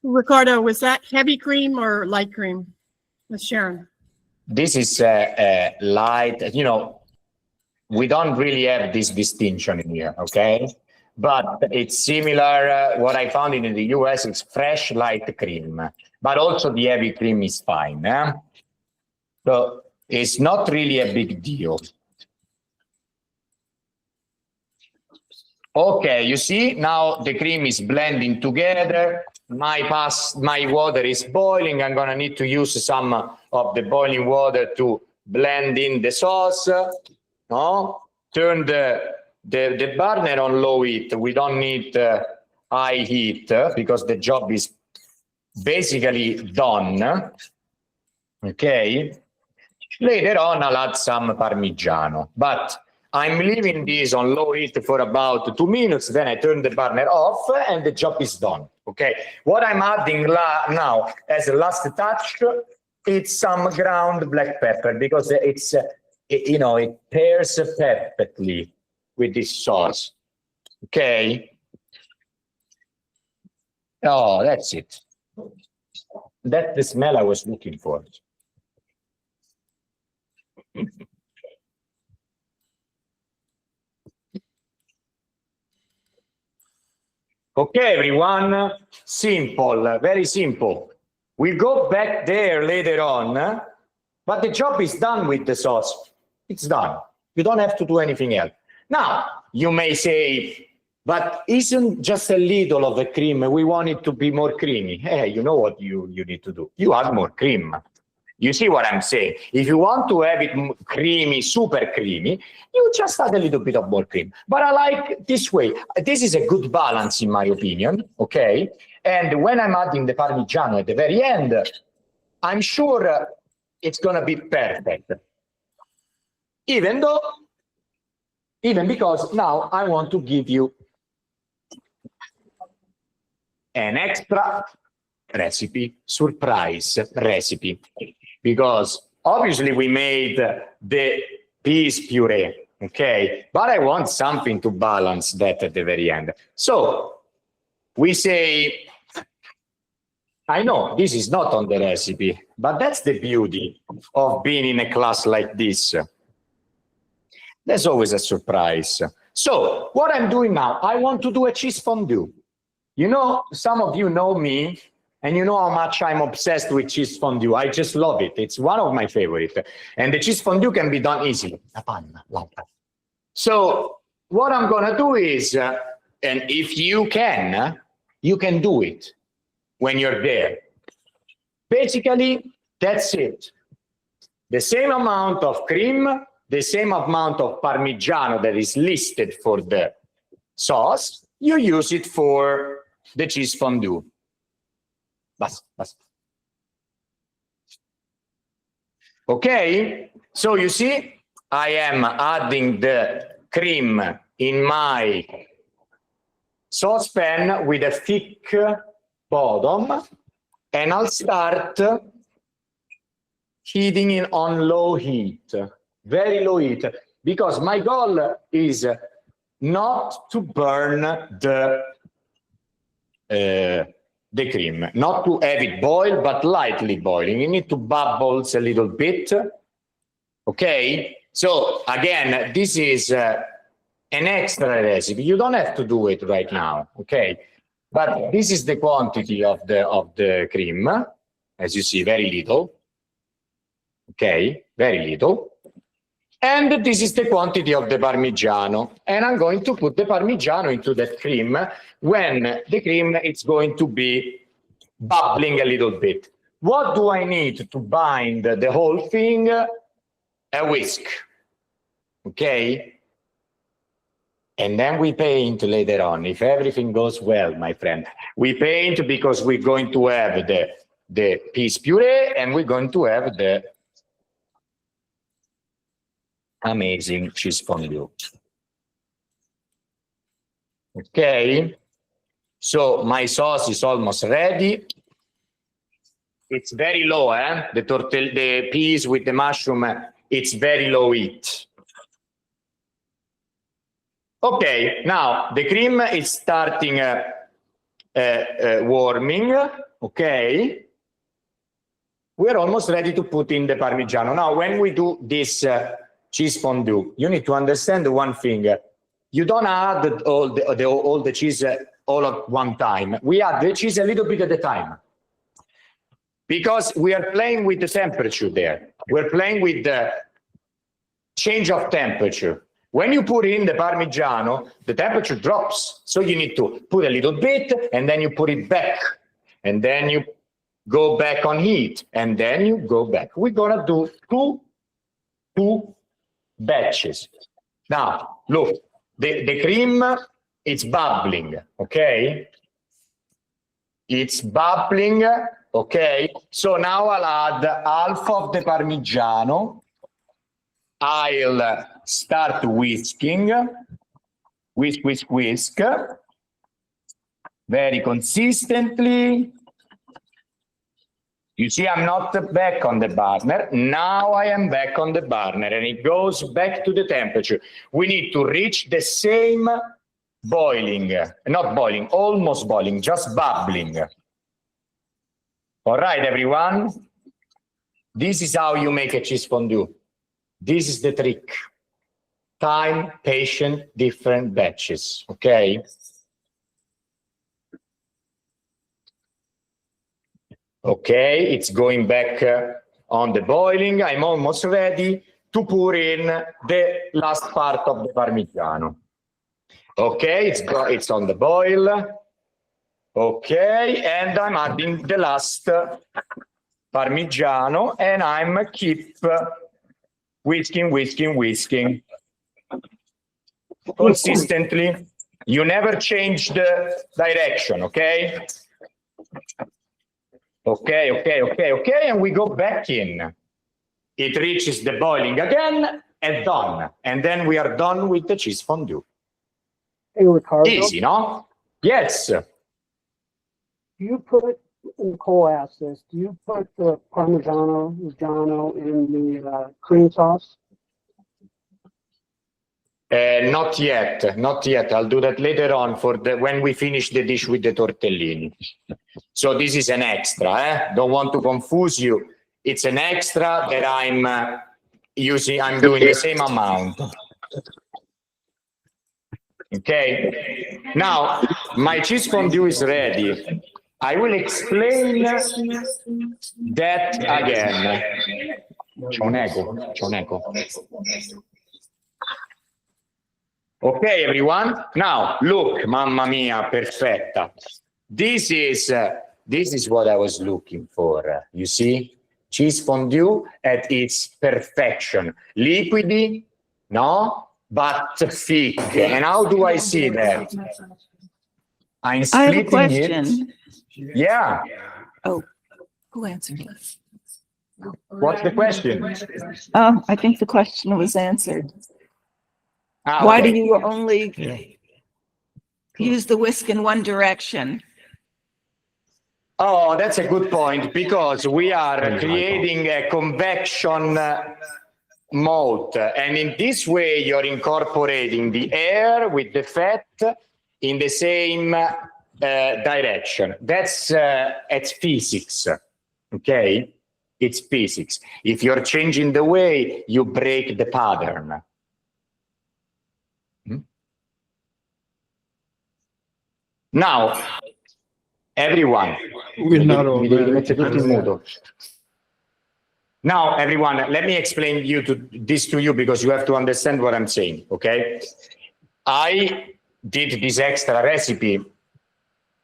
Riccardo, was that heavy cream or light cream with Sharon? This is light, you know, we don't really have this distinction in here, okay? But it's similar. What I found in the US is fresh light cream, but also the heavy cream is fine. So it's not really a big deal. Okay, you see, now the cream is blending together. My water is boiling. I'm gonna need to use some of the boiling water to blend in the sauce. No, turn the burner on low heat. We don't need high heat because the job is basically done. Okay. Later on, I'll add some Parmigiano, but I'm leaving this on low heat for about 2 minutes. Then I turn the burner off and the job is done. Okay. What I'm adding now as a last touch, it's some ground black pepper because it's, you know, it pairs perfectly with this sauce. Okay. Oh, that's it. That's the smell I was looking for. Okay, everyone, simple, very simple. We'll go back there later on, but the job is done with the sauce. It's done. You don't have to do anything else. Now, you may say, but isn't just a little of the cream, we want it to be more creamy. Hey, you know what you need to do? You add more cream. You see what I'm saying? If you want to have it creamy, super creamy, you just add a little bit of more cream. But I like this way. This is a good balance, in my opinion, okay? And when I'm adding the Parmigiano at the very end, I'm sure it's going to be perfect. Even because now I want to give you an extra recipe, surprise recipe. Because obviously we made the peas puree, okay? But I want something to balance that at the very end. So we say, I know this is not on the recipe, but that's the beauty of being in a class like this. There's always a surprise. So what I'm doing now, I want to do a cheese fondue. You know, some of you know me, and you know how much I'm obsessed with cheese fondue. I just love it. It's one of my favorites. And the cheese fondue can be done easily. So what I'm going to do is, and if you can do it when you're there. Basically, that's it. The same amount of cream, the same amount of Parmigiano that is listed for the sauce, you use it for the cheese fondue. Basta. Okay, so you see, I am adding the cream in my saucepan with a thick bottom, and I'll start heating it on low heat, very low heat, because my goal is not to burn the cream, not to have it boil, but lightly boiling. You need to bubbles a little bit. Okay, so again, this is an extra recipe. You don't have to do it right now, okay? But this is the quantity of the cream, as you see, very little. Okay, very little. And this is the quantity of the Parmigiano. And I'm going to put the Parmigiano into that cream when the cream is going to be bubbling a little bit. What do I need to bind the whole thing? A whisk. Okay? And then we paint later on, if everything goes well, my friend. We paint because we're going to have the peas puree, and we're going to have the amazing cheese fondue. Okay, so my sauce is almost ready. It's very low, the peas with the mushroom, it's very low heat. Okay, now the cream is starting warming. Okay, we're almost ready to put in the Parmigiano. Now, when we do this cheese fondue, you need to understand one thing. You don't add all the cheese all at one time. We add the cheese a little bit at a time, because we are playing with the temperature there. We're playing with the change of temperature. When you put in the Parmigiano, the temperature drops. So you need to put a little bit, and then you put it back, and then you go back on heat, and then you go back. We're gonna do two batches. Now, look, the cream, it's bubbling, okay? It's bubbling, okay? So now I'll add half of the Parmigiano. I'll start whisking, whisk, very consistently. You see, I'm not back on the burner. Now I am back on the burner, and it goes back to the temperature. We need to reach the same boiling, not boiling, almost boiling, just bubbling. All right, everyone. This is how you make a cheese fondue. This is the trick. Time, patient, different batches, okay? Okay, it's going back on the boiling. I'm almost ready to pour in the last part of the Parmigiano. Okay, it's on the boil. Okay, and I'm adding the last Parmigiano, and I'm keep whisking consistently. You never change the direction, okay? Okay, and we go back in. It reaches the boiling again, and done. And then we are done with the cheese fondue. Hey, Riccardo. Easy, no? Yes. Do you put, Nicole asked this, do you put the Parmigiano Reggiano in the cream sauce? Not yet. I'll do that later on when we finish the dish with the tortellini. So this is an extra, Don't want to confuse you. It's an extra that I'm doing the same amount. Okay. Now, my cheese fondue is ready. I will explain that again. C'è un echo. Okay, everyone. Now, look, mamma mia, perfetta. This is what I was looking for. You see, cheese fondue at its perfection. Liquidy, no, but thick. And how do I see that? I'm I have a splitting it. question. Yeah. Oh, who answered this? What's the question? Oh, I think the question was answered. Ah, Why do okay. you only use the whisk in one direction? Oh, that's a good point, because we are creating a convection mold, and in this way you're incorporating the air with the fat in the same direction. That's it's physics, okay? It's physics. If you're changing the way, you break the pattern. Now, everyone, now, everyone, let me explain this to you, because you have to understand what I'm saying, okay? I did this extra recipe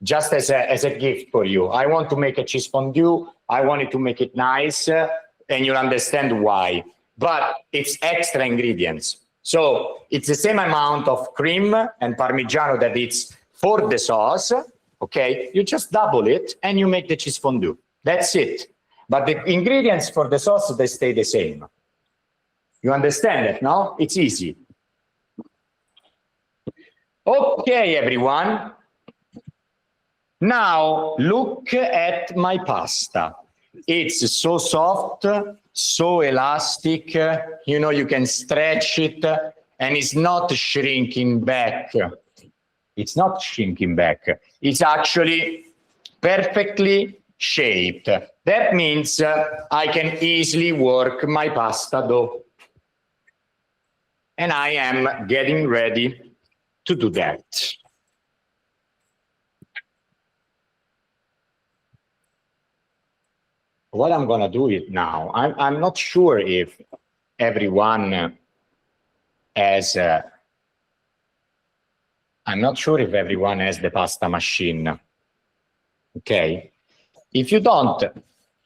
just as a gift for you. I want to make a cheese fondue. I wanted to make it nice, and you'll understand why. But it's extra ingredients. So it's the same amount of cream and Parmigiano that it's for the sauce, okay? You just double it and you make the cheese fondue. That's it. But the ingredients for the sauce, they stay the same. You understand it, no? It's easy. Okay, everyone. Now, look at my pasta. It's so soft, so elastic. You know, you can stretch it, and it's not shrinking back. It's not shrinking back. It's actually perfectly shaped. That means I can easily work my pasta dough. And I am getting ready to do that. What I'm gonna do it now, I'm not sure if everyone has I'm not sure if everyone has the pasta machine. Okay? If you don't,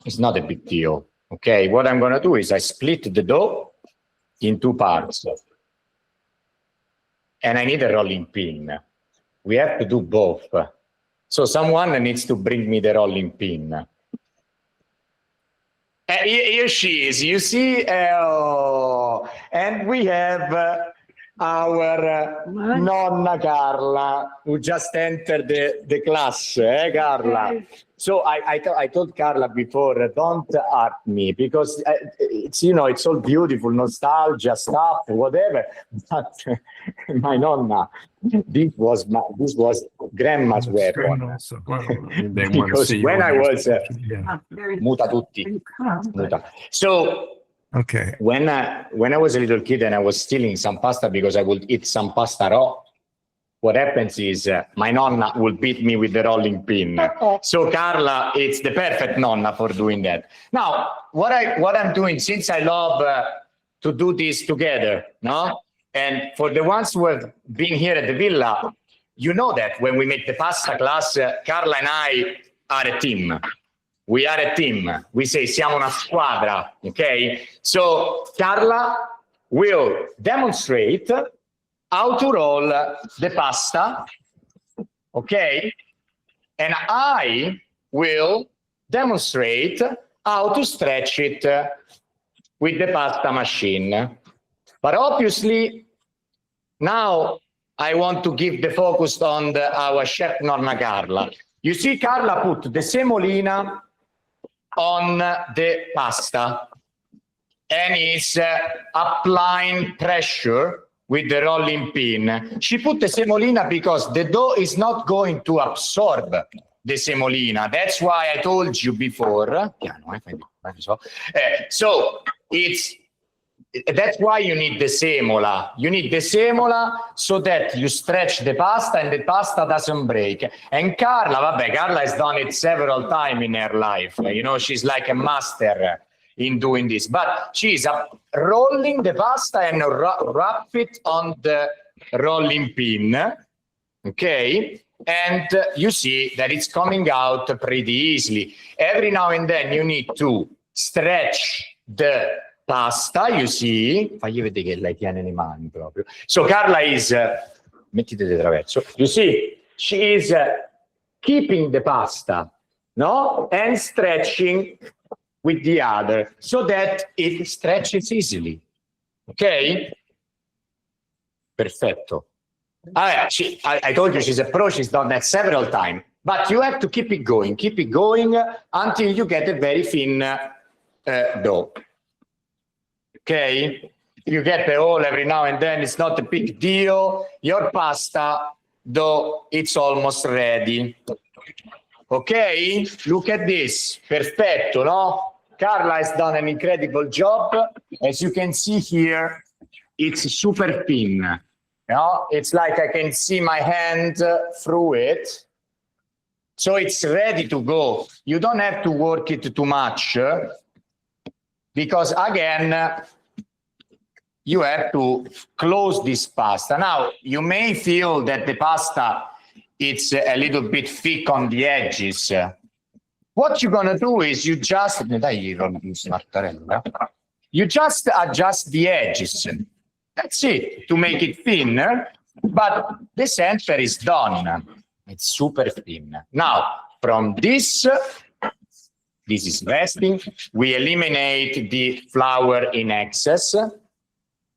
it's not a big deal. Okay, what I'm gonna do is I split the dough in two parts. And I need a rolling pin. We have to do both. So someone needs to bring me the rolling pin. Here she is, you see? And we have our Nonna Carla, who just entered the class, Carla? So I told Carla before, don't hurt me, because it's, you know, it's all beautiful, nostalgia stuff, whatever. But my Nonna, this was grandma's weapon. Because when I was muta tutti, muta. So okay, when I was a little kid and I was stealing some pasta because I would eat some pasta raw, what happens is my nonna will beat me with the rolling pin. So Carla, it's the perfect nonna for doing that. Now, what I'm doing, since I love to do this together, no? And for the ones who have been here at the villa, you know that when we make the pasta class, Carla and I are a team. We are a team. We say siamo una squadra, okay? So Carla will demonstrate how to roll the pasta, okay? And I will demonstrate how to stretch it with the pasta machine. But obviously, now I want to give the focus on our chef Nonna Carla. You see, Carla put the semolina on the pasta and is applying pressure with the rolling pin. She put the semolina because the dough is not going to absorb the semolina. That's why I told you before. So that's why you need the semola. You need the semola so that you stretch the pasta and the pasta doesn't break. And Carla has done it several times in her life. You know, she's like a master in doing this, but she's rolling the pasta and wrap it on the rolling pin, okay? And you see that it's coming out pretty easily. Every now and then you need to stretch the pasta, you see. Fagli vedere che lei tiene le mani proprio. So Carla is, mettite di traverso, you see, she is keeping the pasta, no? And stretching with the other so that it stretches easily. Okay? Perfetto. I told you she's a pro, she's done that several times, but you have to keep it going until you get a very thin dough. Okay? You get the hole every now and then, it's not a big deal. Your pasta, though, it's almost ready. Okay? Look at this. Perfetto, no? Carla has done an incredible job. As you can see here, it's super thin. No? It's like I can see my hand through it. So it's ready to go. You don't have to work it too much because, again, you have to close this pasta. Now, you may feel that the pasta, it's a little bit thick on the edges. What you're gonna do is you just adjust the edges. That's it, to make it thinner, but the center is done. It's super thin. Now, from this is resting, we eliminate the flour in excess.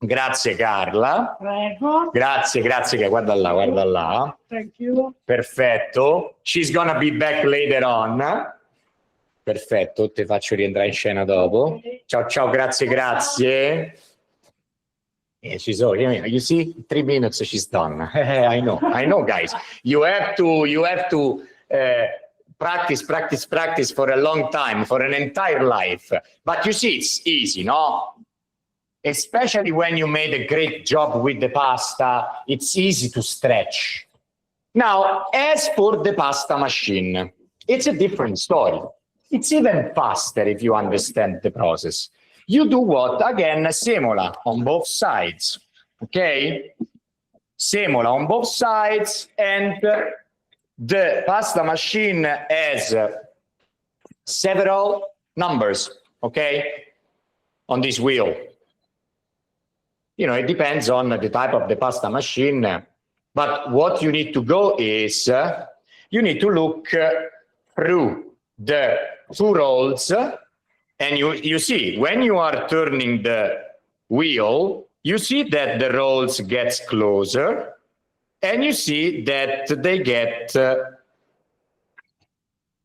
Grazie Carla. Prego. Grazie, guarda là. Thank you. Perfetto. She's gonna be back later on. Perfetto, ti faccio rientrare in scena dopo. Ciao, grazie. Yeah, she's all, you see, 3 minutes, she's done. I know, guys. You have to practice for a long time, for an entire life. But you see, it's easy, no? Especially when you made a great job with the pasta, it's easy to stretch. Now, as for the pasta machine, it's a different story. It's even faster if you understand the process. You do what? Again, semola on both sides, okay? Semola on both sides, and the pasta machine has several numbers, okay, on this wheel. You know, it depends on the type of the pasta machine, but what you need to go is, you need to look through the 2 rolls, and you see, when you are turning the wheel, you see that the rolls gets closer, and you see that they get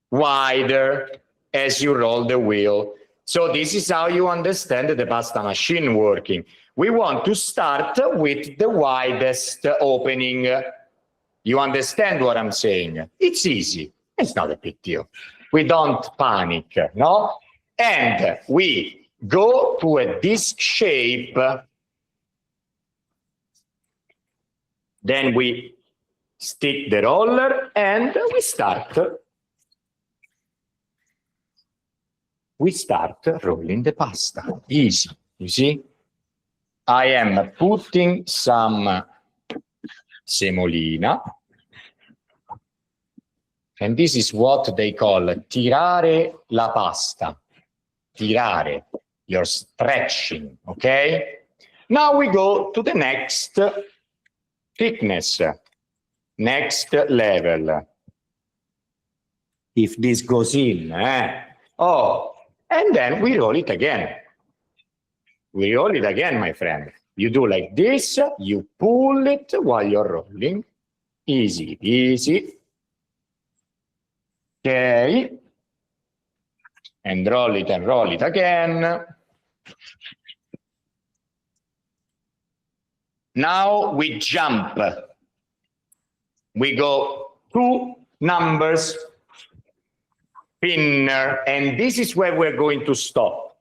wider as you roll the wheel. So this is how you understand the pasta machine working. We want to start with the widest opening. You understand what I'm saying? It's easy. It's not a big deal. We don't panic, no? And we go to a disc shape. Then we stick the roller and we start rolling the pasta. Easy, you see? I am putting some semolina. And this is what they call tirare la pasta. Tirare, you're stretching, okay? Now we go to the next thickness, next level. If this goes in, oh, and then we roll it again. We roll it again, my friend. You do like this, you pull it while you're rolling. Easy, easy. Okay. And roll it again. Now we jump. We go 2 numbers thinner, and this is where we're going to stop.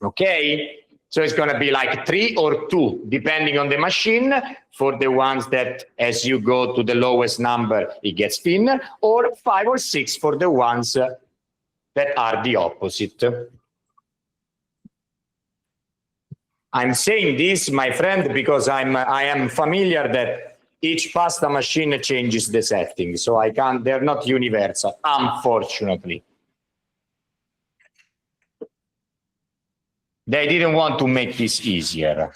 Okay? So it's going to be like 3 or 2, depending on the machine, for the ones that as you go to the lowest number, it gets thinner, or 5 or 6 for the ones that are the opposite. I'm saying this, my friend, because I am familiar that each pasta machine changes the settings, so they're not universal, unfortunately. They didn't want to make this easier.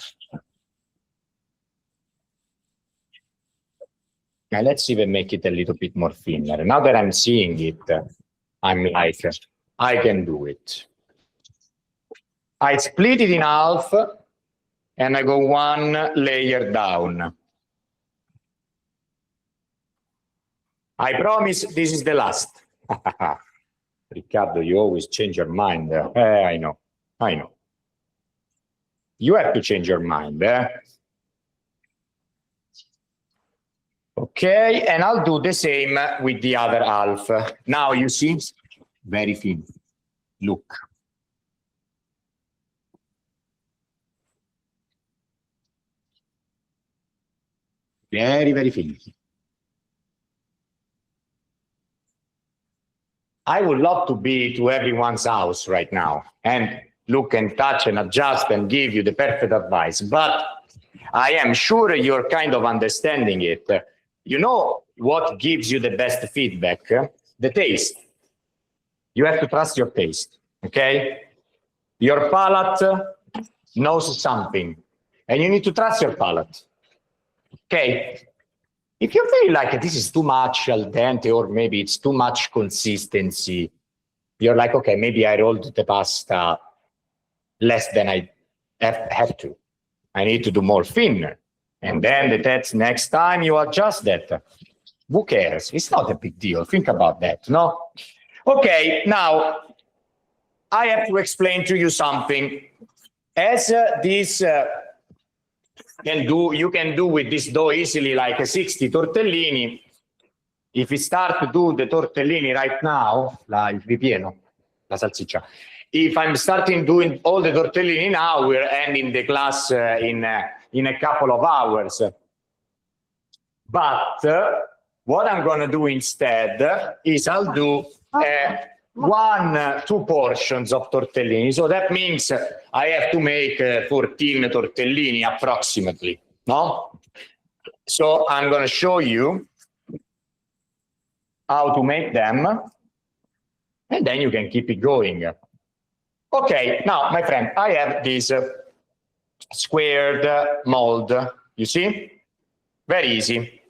Now let's even make it a little bit more thinner. Now that I'm seeing it, I'm like, I can do it. I split it in half and I go one layer down. I promise this is the last. Riccardo, you always change your mind. I know. You have to change your mind. Okay, and I'll do the same with the other half. Now you see, very thin. Look. Very, very thin. I would love to be to everyone's house right now and look and touch and adjust and give you the perfect advice. But I am sure you're kind of understanding it. You know what gives you the best feedback? The taste. You have to trust your taste, okay? Your palate knows something, and you need to trust your palate, okay? If you feel like this is too much al dente or maybe it's too much consistency, you're like, okay, maybe I rolled the pasta less than I have to. I need to do more thinner. And then that's next time you adjust that. Who cares? It's not a big deal. Think about that, no? Okay, now I have to explain to you something. As this you can do with this dough easily like 60 tortellini. If we start to do the tortellini right now, il ripieno, la salsiccia. If I'm starting doing all the tortellini now, we're ending the class in a couple of hours. But what I'm going to do instead is I'll do 2 portions of tortellini. So that means I have to make 14 tortellini approximately, no? So I'm going to show you how to make them, and then you can keep it going. Okay, now, my friend, I have this squared mold, you see? Very easy.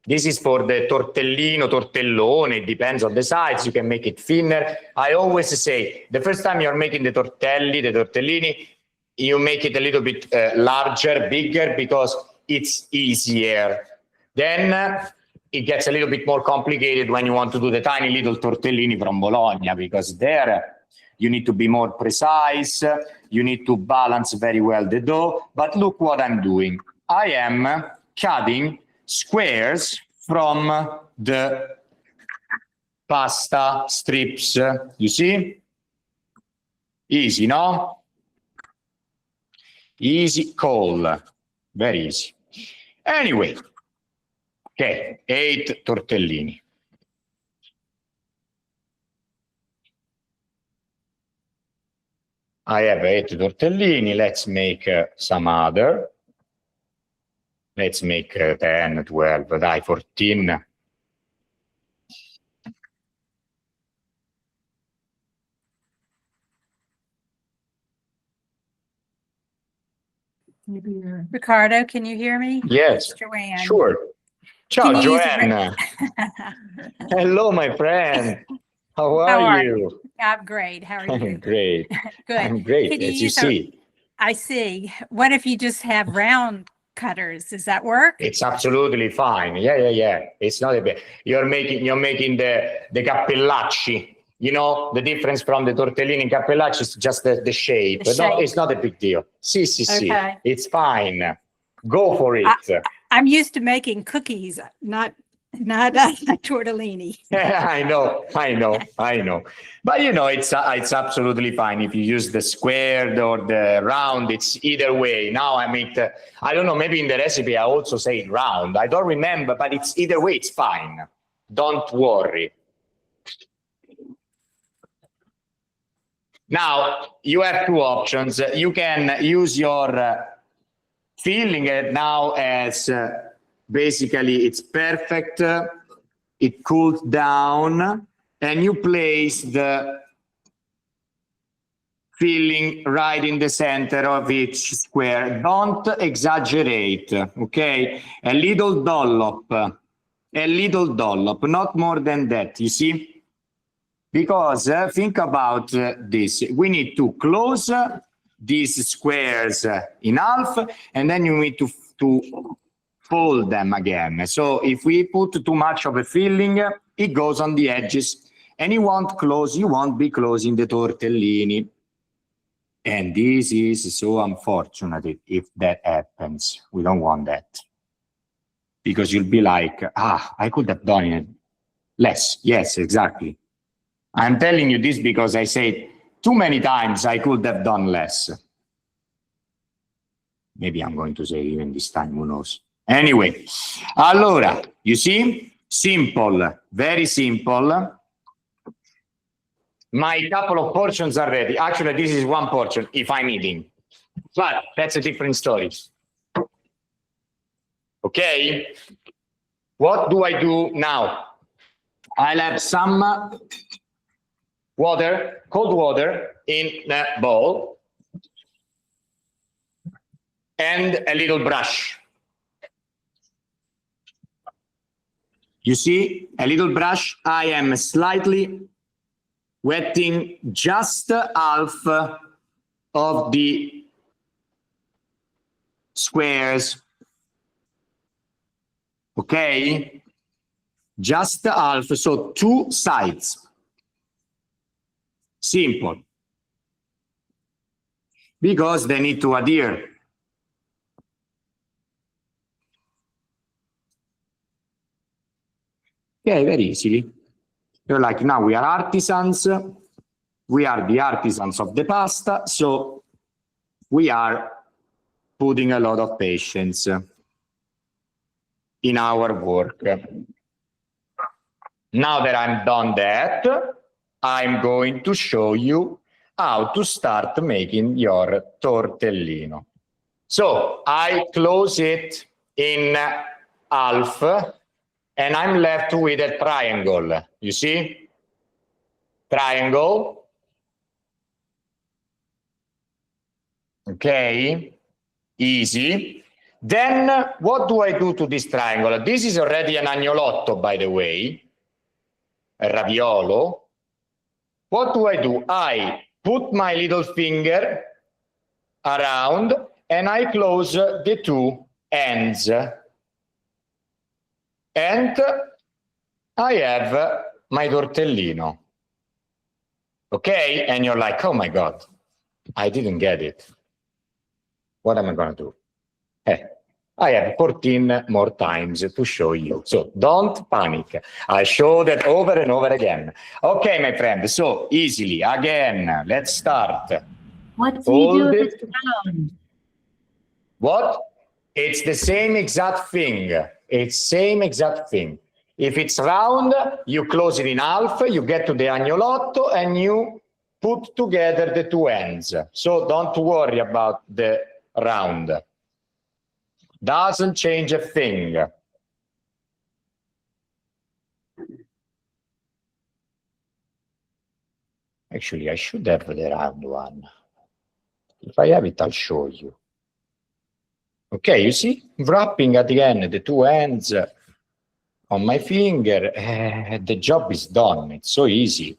This is for the tortellino, tortellone, it depends on the size, you can make it thinner. I always say, the first time you're making the tortellini, you make it a little bit larger, bigger, because it's easier. Then it gets a little bit more complicated when you want to do the tiny little tortellini from Bologna, because there you need to be more precise, you need to balance very well the dough. But look what I'm doing. I am cutting squares from the pasta strips. You see? Easy, no? Easy call. Very easy. Anyway, okay, 8 tortellini. I have 8 tortellini. Let's make some other. Let's make 10, 12, dai, 14. Riccardo, can you hear me? Yes, Joanne. sure. Ciao, Can you use Joanne. Hello, my friend. How are you? I'm great. How are you? Great. Good. I'm great, Can you as you use a- see. I see. What if you just have round cutters? Does that work? It's absolutely fine. Yeah. It's not a bit. You're making the cappellacci. You know, the difference from the tortellini and cappellacci is just the shape. The No, shape. it's not a big deal. See. Okay. It's fine. Go for it. I'm used to making cookies, not tortellini. I know. But you know, it's absolutely fine if you use the squared or the round. It's either way. Now I make I don't know, maybe in the recipe I also say round. I don't remember, but it's either way, it's fine. Don't worry. Now you have 2 options. You can use your filling it now as basically it's perfect. It cools down, and you place the filling right in the center of each square. Don't exaggerate, okay? A little dollop, not more than that, you see? Because think about this. We need to close these squares in half, and then you need to fold them again. So if we put too much of a filling, it goes on the edges, and you won't be closing the tortellini. And this is so unfortunate if that happens. We don't want that. Because you'll be like, I could have done it less. Yes, exactly. I'm telling you this because I said too many times I could have done less. Maybe I'm going to say even this time, who knows? Anyway, allora, you see? Simple, very simple. My couple of portions are ready. Actually, this is one portion if I'm eating. But that's a different story. Okay? What do I do now? I'll have some water, cold water in the bowl. And a little brush. You see, a little brush. I am slightly wetting just half of the squares. Okay? Just half, so 2 sides. Simple. Because they need to adhere. Okay, very easily. You're like, now we are artisans. We are the artisans of the pasta. So we are putting a lot of patience in our work. Now that I'm done that, I'm going to show you how to start making your tortellino. So I close it in half. And I'm left with a triangle. You see? Triangle. Okay. Easy. Then what do I do to this triangle? This is already an agnolotto, by the way. A raviolo. What do? I put my little finger around and I close the 2 ends. And I have my tortellino. Okay? And you're like, oh my God, I didn't get it. What am I going to do? I have 14 more times to show you. So don't panic. I show that over and over again. Okay, my friend. So easily, again, let's start. What do you do if it's round? What? It's the same exact thing. It's same exact thing. If it's round, you close it in half, you get to the agnolotto, and you put together the 2 ends. So don't worry about the round. Doesn't change a thing. Actually, I should have the round one. If I have it, I'll show you. Okay, you see, wrapping at the end, the 2 ends on my finger, the job is done. It's so easy.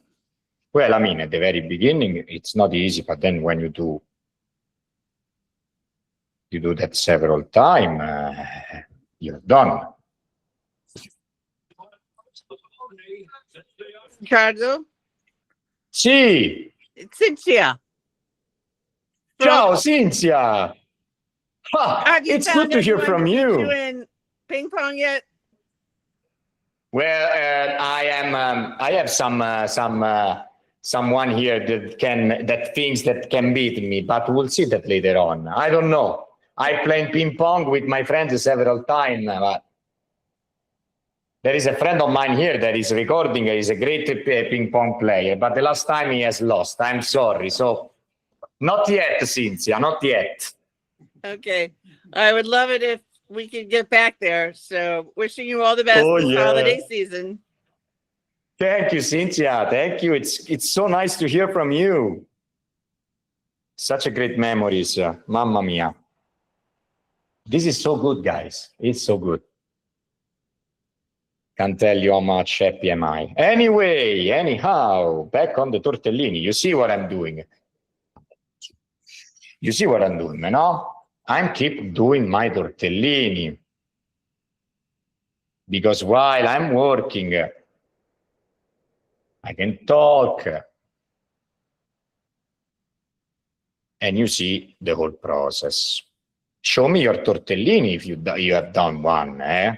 Well, I mean, at the very beginning, it's not easy, but then when you do that several times, you're done. Riccardo? Sì. It's Cynthia. Ciao, Cynthia. It's good to hear from you. You in ping pong yet? Well, I have someone here that thinks that can beat me, but we'll see that later on. I don't know. I played ping pong with my friends several times, but there is a friend of mine here that is recording. He's a great ping pong player, but the last time he has lost. I'm sorry. So not yet, Cynthia, not yet. Okay. I would love it if we could get back there. So wishing you all the best this holiday season. Thank you, Cynthia. Thank you. It's so nice to hear from you. Such a great memories. Mamma mia. This is so good, guys. It's so good. Can't tell you how much happy am I. Anyway, anyhow, back on the tortellini. You see what I'm doing? You see what I'm doing, no? I'm keep doing my tortellini. Because while I'm working, I can talk. And you see the whole process. Show me your tortellini if you have done one, eh?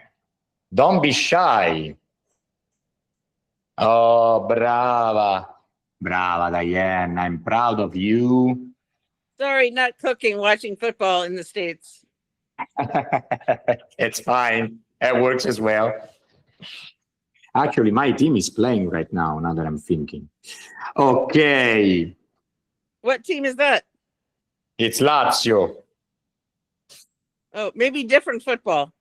Don't be shy. Oh, brava. Brava, Diane. I'm proud of you. Sorry, not cooking, watching football in the States. It's fine. It works as well. Actually, my team is playing right now that I'm thinking. Okay. What team is that? It's Lazio. Oh, maybe different football.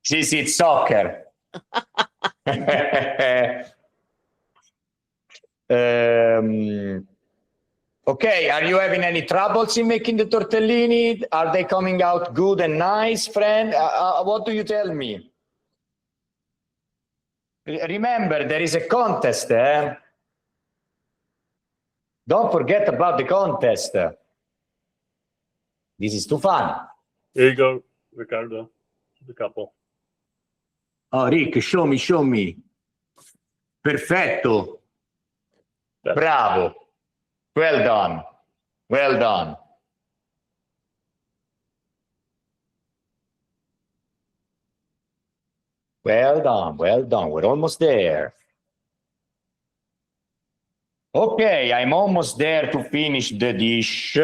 Sì, it's soccer. Okay, are you having any troubles in making the tortellini? Are they coming out good and nice, friend? What do you tell me? Remember, there is a contest, eh? Don't forget about the contest. This is too fun. There you go, Riccardo. The couple. Oh, Rick, show me. Perfetto. Bravo. Well done. Well done. Well done. Well done. We're almost there. Okay, I'm almost there to finish the dish.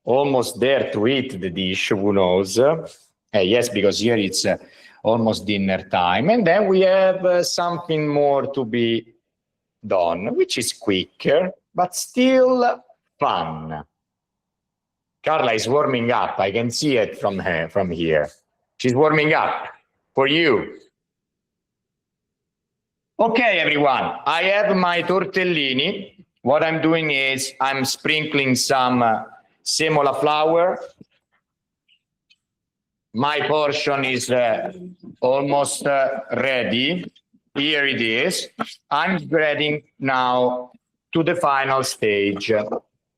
Almost there to eat the dish, who knows? Yes, because here it's almost dinner time. And then we have something more to be done, which is quicker, but still fun. Carla is warming up. I can see it from here. She's warming up for you. Okay, everyone, I have my tortellini. What I'm doing is I'm sprinkling some semola flour. My portion is almost ready. Here it is. I'm getting now to the final stage.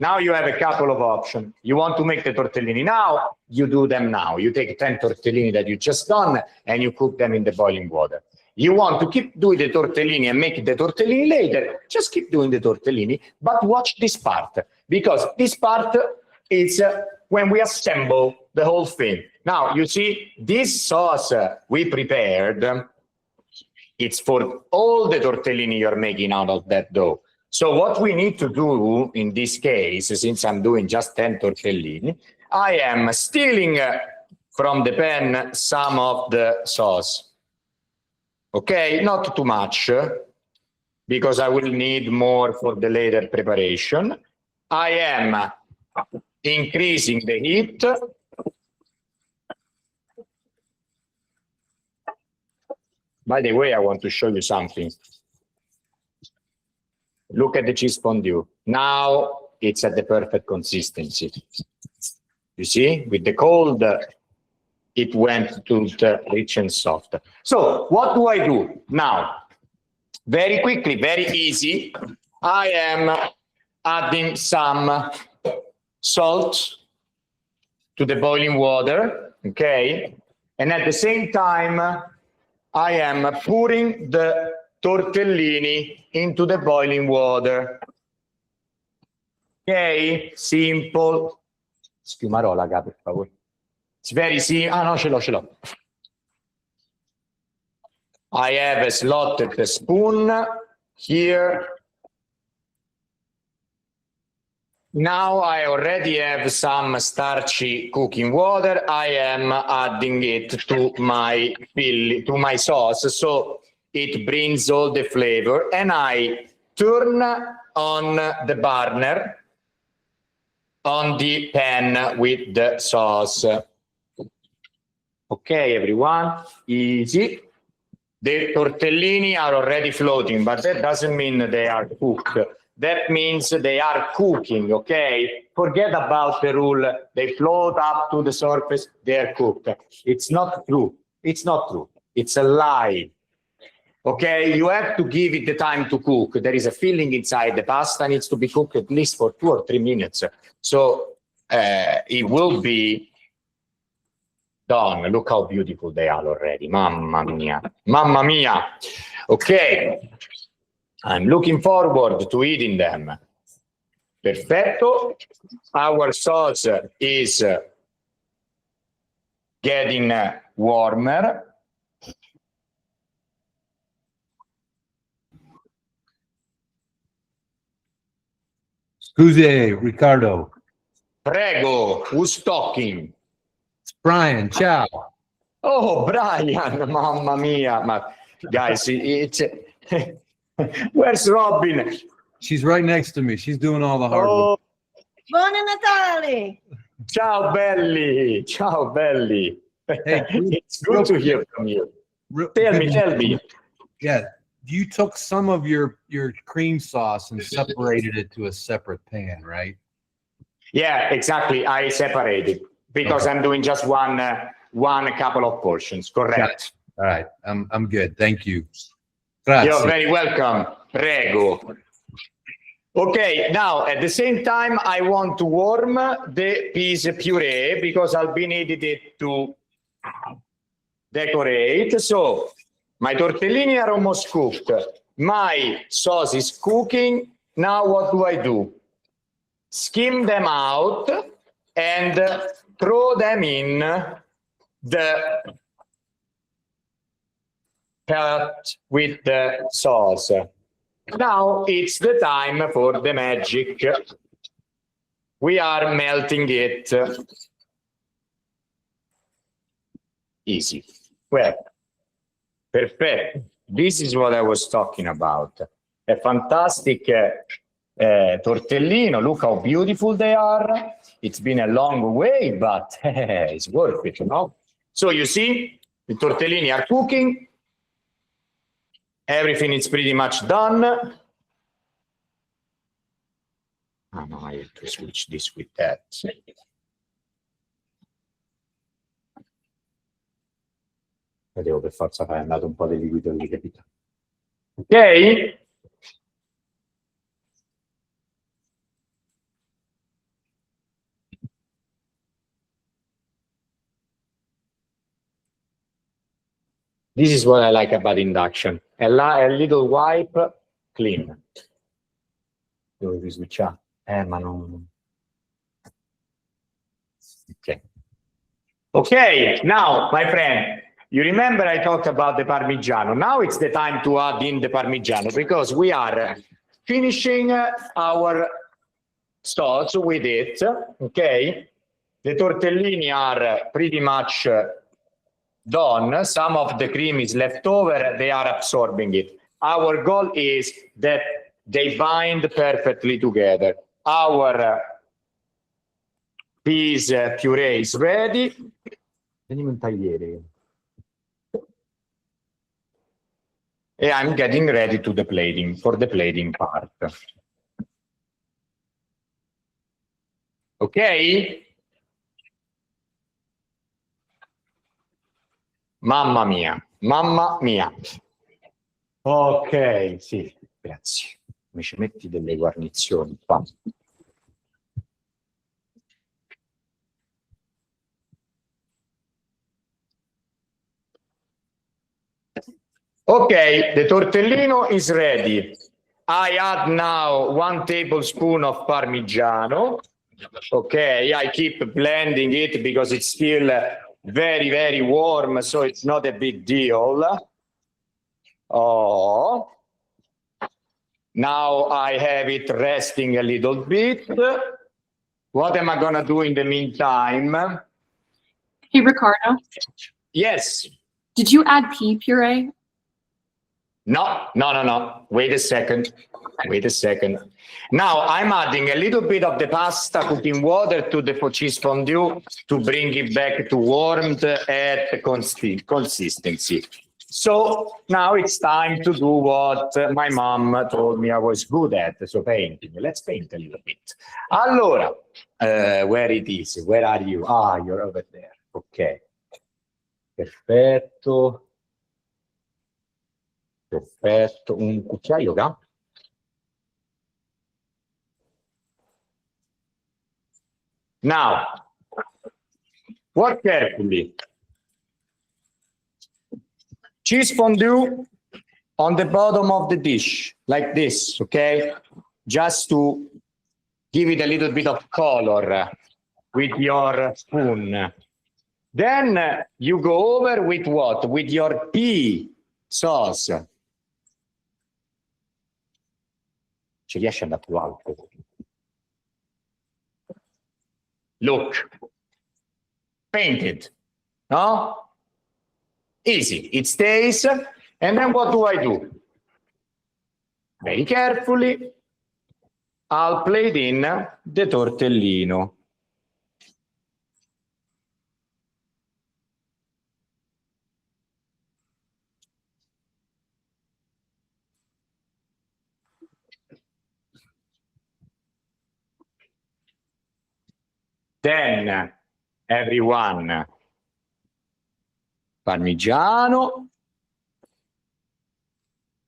Now you have a couple of options. You want to make the tortellini now, you do them now. You take 10 tortellini that you just done and you cook them in the boiling water. You want to keep doing the tortellini and make the tortellini later, just keep doing the tortellini, but watch this part, because this part is when we assemble the whole thing. Now, you see, this sauce we prepared, it's for all the tortellini you're making out of that dough. So what we need to do in this case, since I'm doing just 10 tortellini, I am stealing from the pan some of the sauce. Okay, not too much, because I will need more for the later preparation. I am increasing the heat. By the way, I want to show you something. Look at the cheese fondue. Now it's at the perfect consistency. You see, with the cold, it went to the rich and soft. So what do I do now? Very quickly, very easy. I am adding some salt to the boiling water, okay? And at the same time, I am pouring the tortellini into the boiling water. Okay, simple. Schiumarola, per favore. It's very simple. Ah, no, ce l'ho. I have a slotted spoon here. Now I already have some starchy cooking water. I am adding it to my sauce, so it brings all the flavor. And I turn on the burner on the pan with the sauce. Okay, everyone, easy. The tortellini are already floating, but that doesn't mean they are cooked. that means they are cooking, okay? Forget about the rule, they float up to the surface, they're cooked. It's not true. It's not true. It's a lie. Okay, you have to give it the time to cook. There is a filling inside. The pasta needs to be cooked at least for 2 or 3 minutes. So it will be done. Look how beautiful they are already. Mamma mia. Mamma mia. Okay. I'm looking forward to eating them. Perfetto. Our sauce is getting warmer. Scusi, Riccardo. Prego, who's talking? It's Brian. Ciao. Oh, Brian, mamma mia. Ma, guys, it's where's Robin? She's right next to me. She's doing all the hard work. Buon Natale! Ciao, belli. Ciao, belli. Hey, it's good to hear from you. Tell me. Yeah, you took some of your cream sauce and separated it to a separate pan, right? Yeah, exactly. I separated because I'm doing just one couple of portions. Correct. All right, I'm good. Thank you. Grazie. You're very welcome. Prego. Okay, now at the same time, I want to warm the peas puree because I'll be needing it to decorate. So my tortellini are almost cooked. My sauce is cooking. Now what do? Skim them out and throw them in the pot with the sauce. Now it's the time for the magic. We are melting it. Easy. Well, perfect. This is what I was talking about. A fantastic tortellino. Look how beautiful they are. It's been a long way, but it's worth it, you know? So you see, the tortellini are cooking. Everything is pretty much done. Oh, no, I have to switch this with that. Vedevo per forza fare andato un po' di liquido lì, capito? Ok? This is what I like about induction. A little wipe, clean. Devo switchare. Ma non... Okay. Okay, now, my friend, you remember I talked about the Parmigiano. Now it's the time to add in the Parmigiano because we are finishing our sauce with it, okay? The tortellini are pretty much done. Some of the cream is left over. They are absorbing it. Our goal is that they bind perfectly together. Our peas puree is ready. And I'm getting ready to the plating, for the plating part. Okay? Mamma mia, mamma mia. Ok, sì, grazie. Mi ci metti delle guarnizioni qua. Okay, the tortellino is ready. I add now 1 tablespoon of Parmigiano. Okay, I keep blending it because it's still very, very warm, so it's not a big deal. Oh. Now I have it resting a little bit. What am I gonna do in the meantime? Hey, Riccardo. Yes. Did you add pea puree? No. Wait a second. Now I'm adding a little bit of the pasta cooking water to the cheese fondue to bring it back to warmth at consistency. So now it's time to do what my mom told me I was good at, so painting. Let's paint a little bit. Allora, where it is? Where are you? Ah, you're over there. Ok. Perfetto. Perfetto. Un cucchiaio, ga? Now, work carefully. Cheese fondue on the bottom of the dish, like this, okay? Just to give it a little bit of color with your spoon. Then you go over with what? With your pea sauce. Ci riesce ad andare più alto? Look, painted, no? Easy, it stays. And then what do I do? Very carefully, I'll plate in the tortellino. Then, everyone, Parmigiano,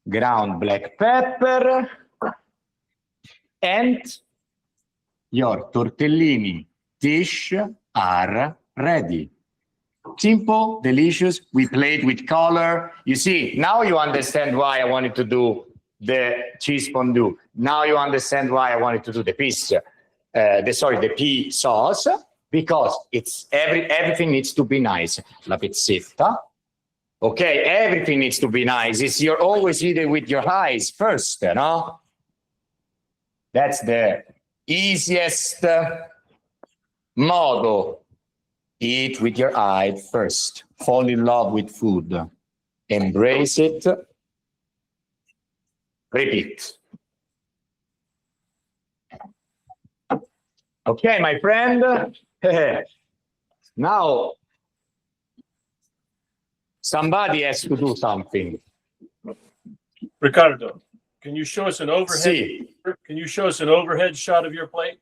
ground black pepper, and your tortellini dish are ready. Simple, delicious, we played with color. You see, now you understand why I wanted to do the cheese fondue. Now you understand why I wanted to do the the pea sauce, because it's everything needs to be nice. La pizzetta. Okay, everything needs to be nice. You're always eating with your eyes first, no? That's the easiest modo. Eat with your eyes first. Fall in love with food. Embrace it. Repeat. Okay, my friend. Now, somebody has to do something. Riccardo, can you show us an overhead? See. Can you show us an overhead shot of your plate?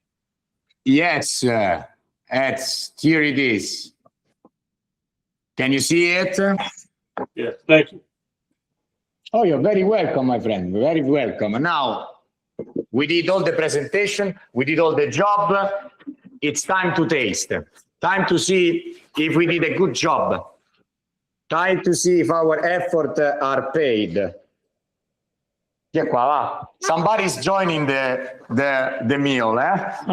Yes, here it is. Can you see it? Yes, thank you. Oh, you're very welcome, my friend. Very welcome. Now, we did all the presentation. We did all the job. It's time to taste. Time to see if we did a good job. Time to see if our efforts are paid. Yeah, qua, va. Somebody's joining the meal, eh?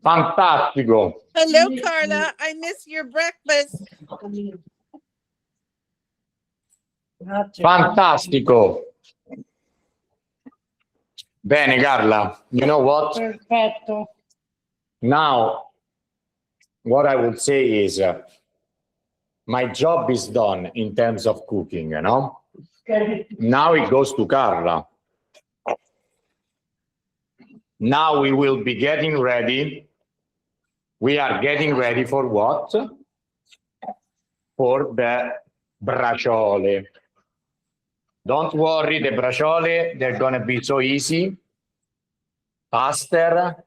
Fantastico. Hello, Carla. I miss your breakfast. Fantastico. Bene, Carla. You know what? Perfetto. Now, what I would say is my job is done in terms of cooking, you know? Now it goes to Carla. Now we will be getting ready. We are getting ready for what? For the braciole. Don't worry, the braciole, they're going to be so easy, faster.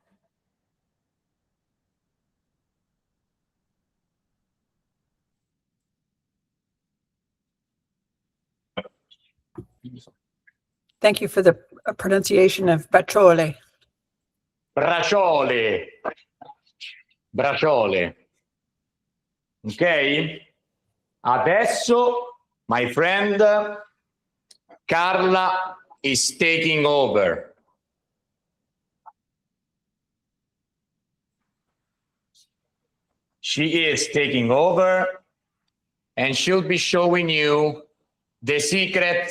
Thank you for the pronunciation of braciole. Braciole. Braciole. Ok? Adesso, my friend, Carla is taking over. She is taking over, and she'll be showing you the secret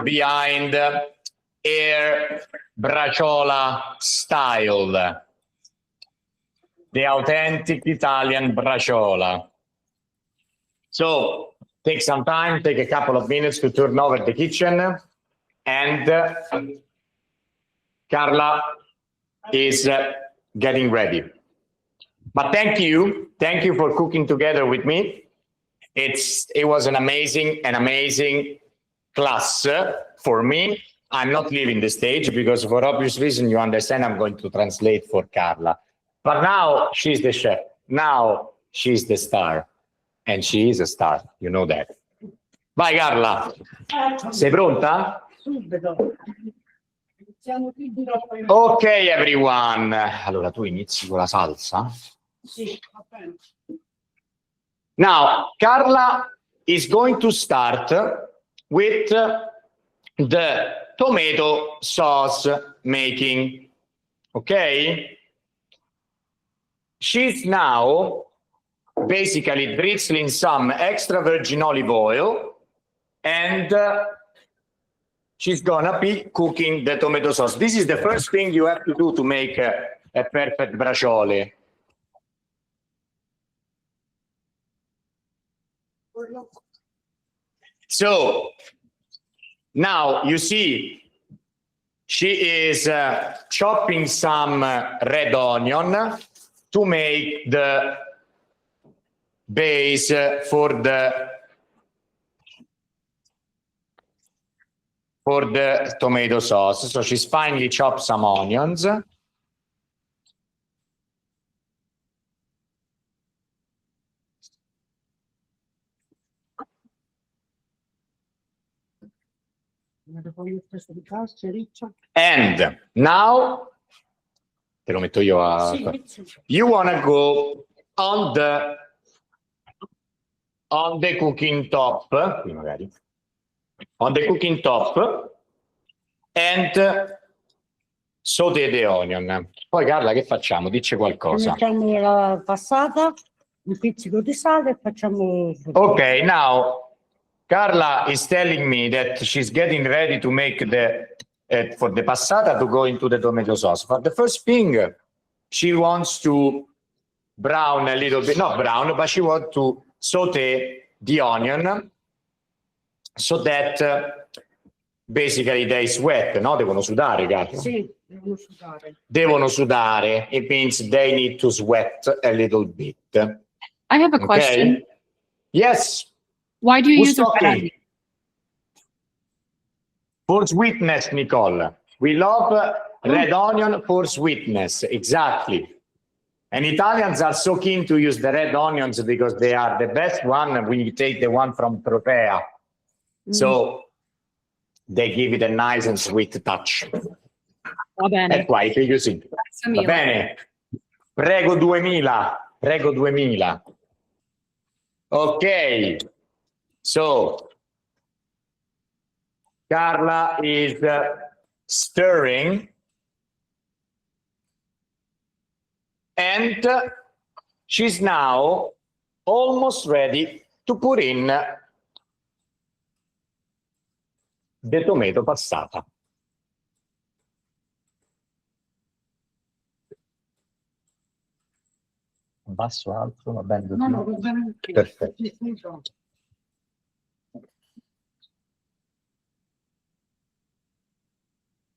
behind her braciola style, the authentic Italian braciola. So take some time, take a couple of minutes to turn over the kitchen, and Carla is getting ready. But thank you for cooking together with me. It was an amazing class for me. I'm not leaving the stage because for obvious reason, you understand, I'm going to translate for Carla. But now she's the chef. Now she's the star. And she is a star, you know that. Vai Carla, sei pronta? Ok everyone. Allora tu inizi con la salsa? Sì, va bene. Now, Carla is going to start with the tomato sauce making. Okay? She's now basically drizzling some extra virgin olive oil and she's gonna be cooking the tomato sauce. This is the first thing you have to do to make a perfect braciole. So now you see she is chopping some red onion to make the base for the tomato sauce. So she's finely chopped some onions. And now, te lo metto io a... You wanna go on the cooking top, qui magari, on the cooking top, and saute the onion. Poi Carla, che facciamo? Dici qualcosa. Mettiamo la passata, un pizzico di sale e facciamo... Ok, now Carla is telling me that she's getting ready to make the for the passata to go into the tomato sauce. But the first thing, she wants to brown a little bit, not brown, but she wants to saute the onion so that basically they sweat, no? Devono sudare, Carla. Sì, devono sudare. Devono sudare. It means they need to sweat a little bit. I have a question. Yes. Why do you Who's use a red talking? onion? For sweetness, Nicole. We love red onion for sweetness. Exactly. And Italians are so keen to use the red onions because they are the best one. We take the one from Tropea. So they give it a nice and sweet touch. Va bene. È qua, io sì. Grazie Va mille. bene. Prego 2000. Prego 2000. Ok. So Carla is stirring and she's now almost ready to put in the tomato passata. Basso, alto, va bene? No, va bene. Perfetto.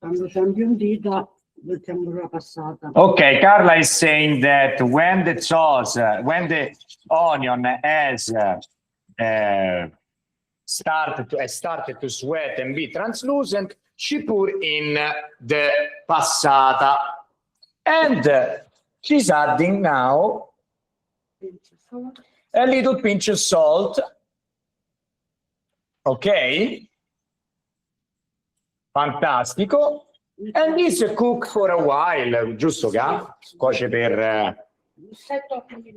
Quando c'è imbiondita, mettiamo la passata. Okay, Carla is saying that when the sauce, when the onion has started to sweat and be translucent, she put in the passata. And she's adding now a little pinch of salt. Okay. Fantastico. And this cook for a while, giusto Ga? Cuoce per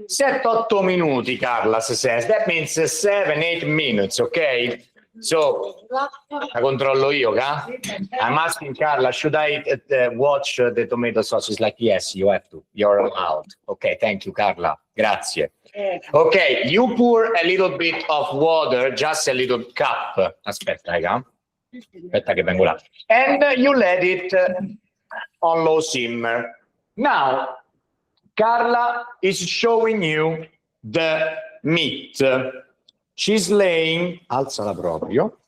7-8 minuti, Carla says. That means 7-8 minutes, okay? So, la controllo io, Ga? I'm asking Carla, should I watch the tomato sauce? She's like, yes, you have to. You're allowed. Okay, thank you, Carla. Grazie. Okay, you pour a little bit of water, just a little cup. Aspetta, Ga. Aspetta che vengo là. And you let it on low simmer. Now, Carla is showing you the meat. She's laying, alzala proprio,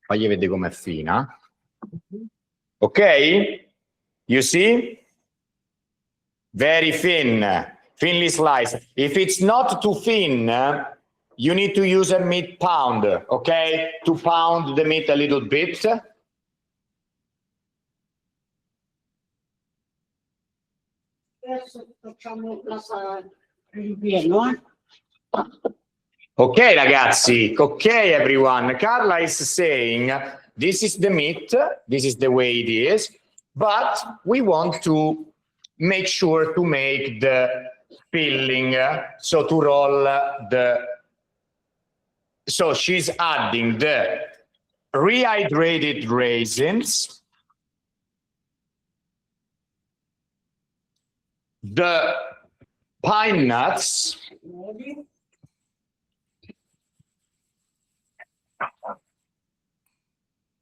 fagli vedere com'è fina. Ok? You see? Very thin. thinly sliced. If it's not too thin, you need to use a meat pounder, okay? To pound the meat a little bit. Okay, ragazzi. Okay, everyone. Carla is saying this is the meat. This is the way it is. But we want to make sure to make the filling. So to roll the. So she's adding the rehydrated raisins, the pine nuts,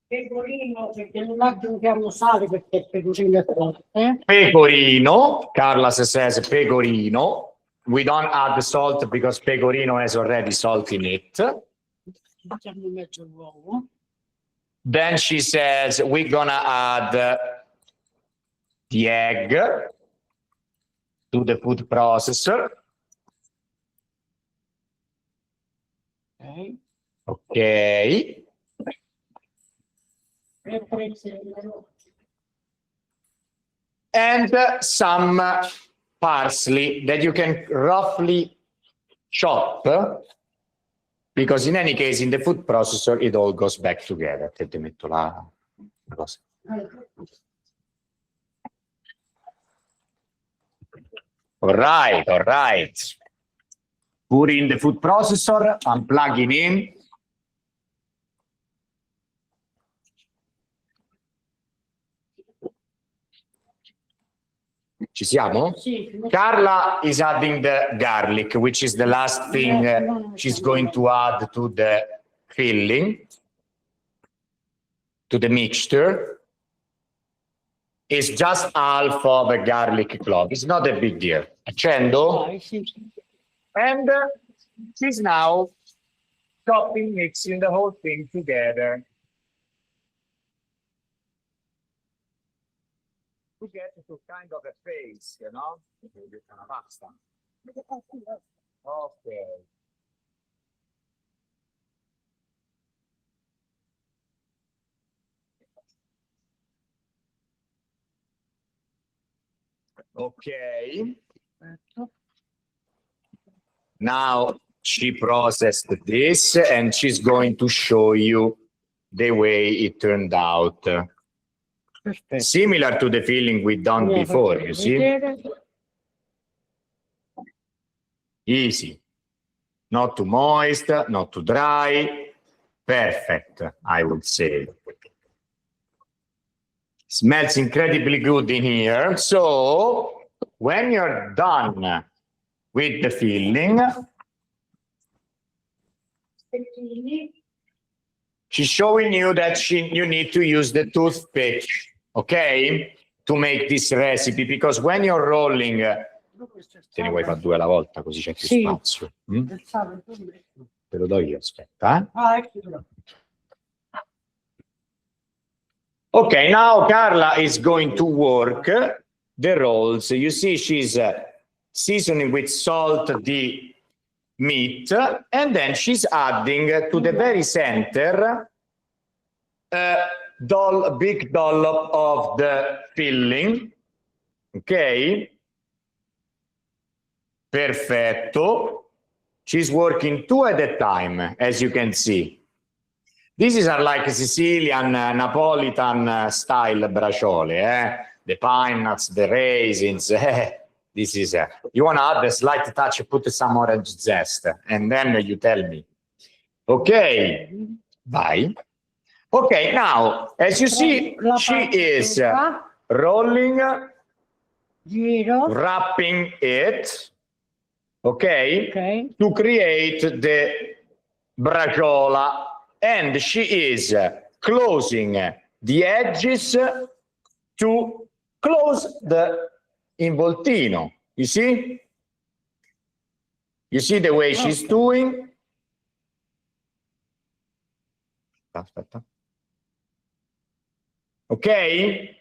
pecorino. Carla says pecorino. We don't add the salt because pecorino has already salt in it. Then she says we're gonna add the egg to the food processor. Okay. And some parsley that you can roughly chop, because in any case, in the food processor, it all goes back together. Te metto la cosa. All right. Put in the food processor, I'm plugging in. Ci siamo? Carla is adding the garlic, which is the last thing she's going to add to the filling, to the mixture. It's just half of a garlic clove. It's not a big deal. Accendo. And she's now chopping, mixing the whole thing together. To get to kind of a paste, you know? Okay. Okay. Now she processed this and she's going to show you the way it turned out. Similar to the filling we've done before, you see? Easy. Not too moist, not too dry. Perfect, I would say. Smells incredibly good in here. So when you're done with the filling, she's showing you that you need to use the toothpick, okay, to make this recipe, because when you're rolling, te ne vuoi fare due alla volta così c'è più spazio. Te lo do io, aspetta. Okay, now Carla is going to work the rolls. You see she's seasoning with salt the meat, and then she's adding to the very center big dollop of the filling. Okay. Perfetto. She's working two at a time, as you can see. These are like Sicilian, Napolitan style braciole, The pine nuts, the raisins. This is you want to add a slight touch, put some orange zest, and then you tell me. Okay, bye. Okay, now, as you see, she is rolling, wrapping it, okay, to create the braciola, and she is closing the edges to close the involtino. You see? You see the way she's doing? Okay?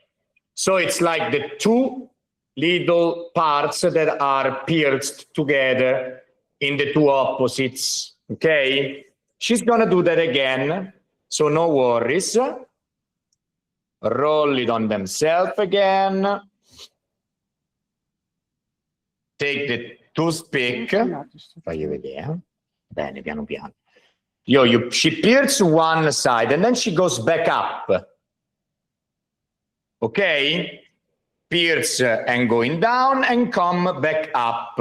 So it's like the two little parts that are pierced together in the two opposites, okay? She's gonna do that again, so no worries. Roll it on themselves again. Take the toothpick. Fagli vedere. Bene, piano piano. She pierces one side and then she goes back up. Okay? Pierce and going down and come back up.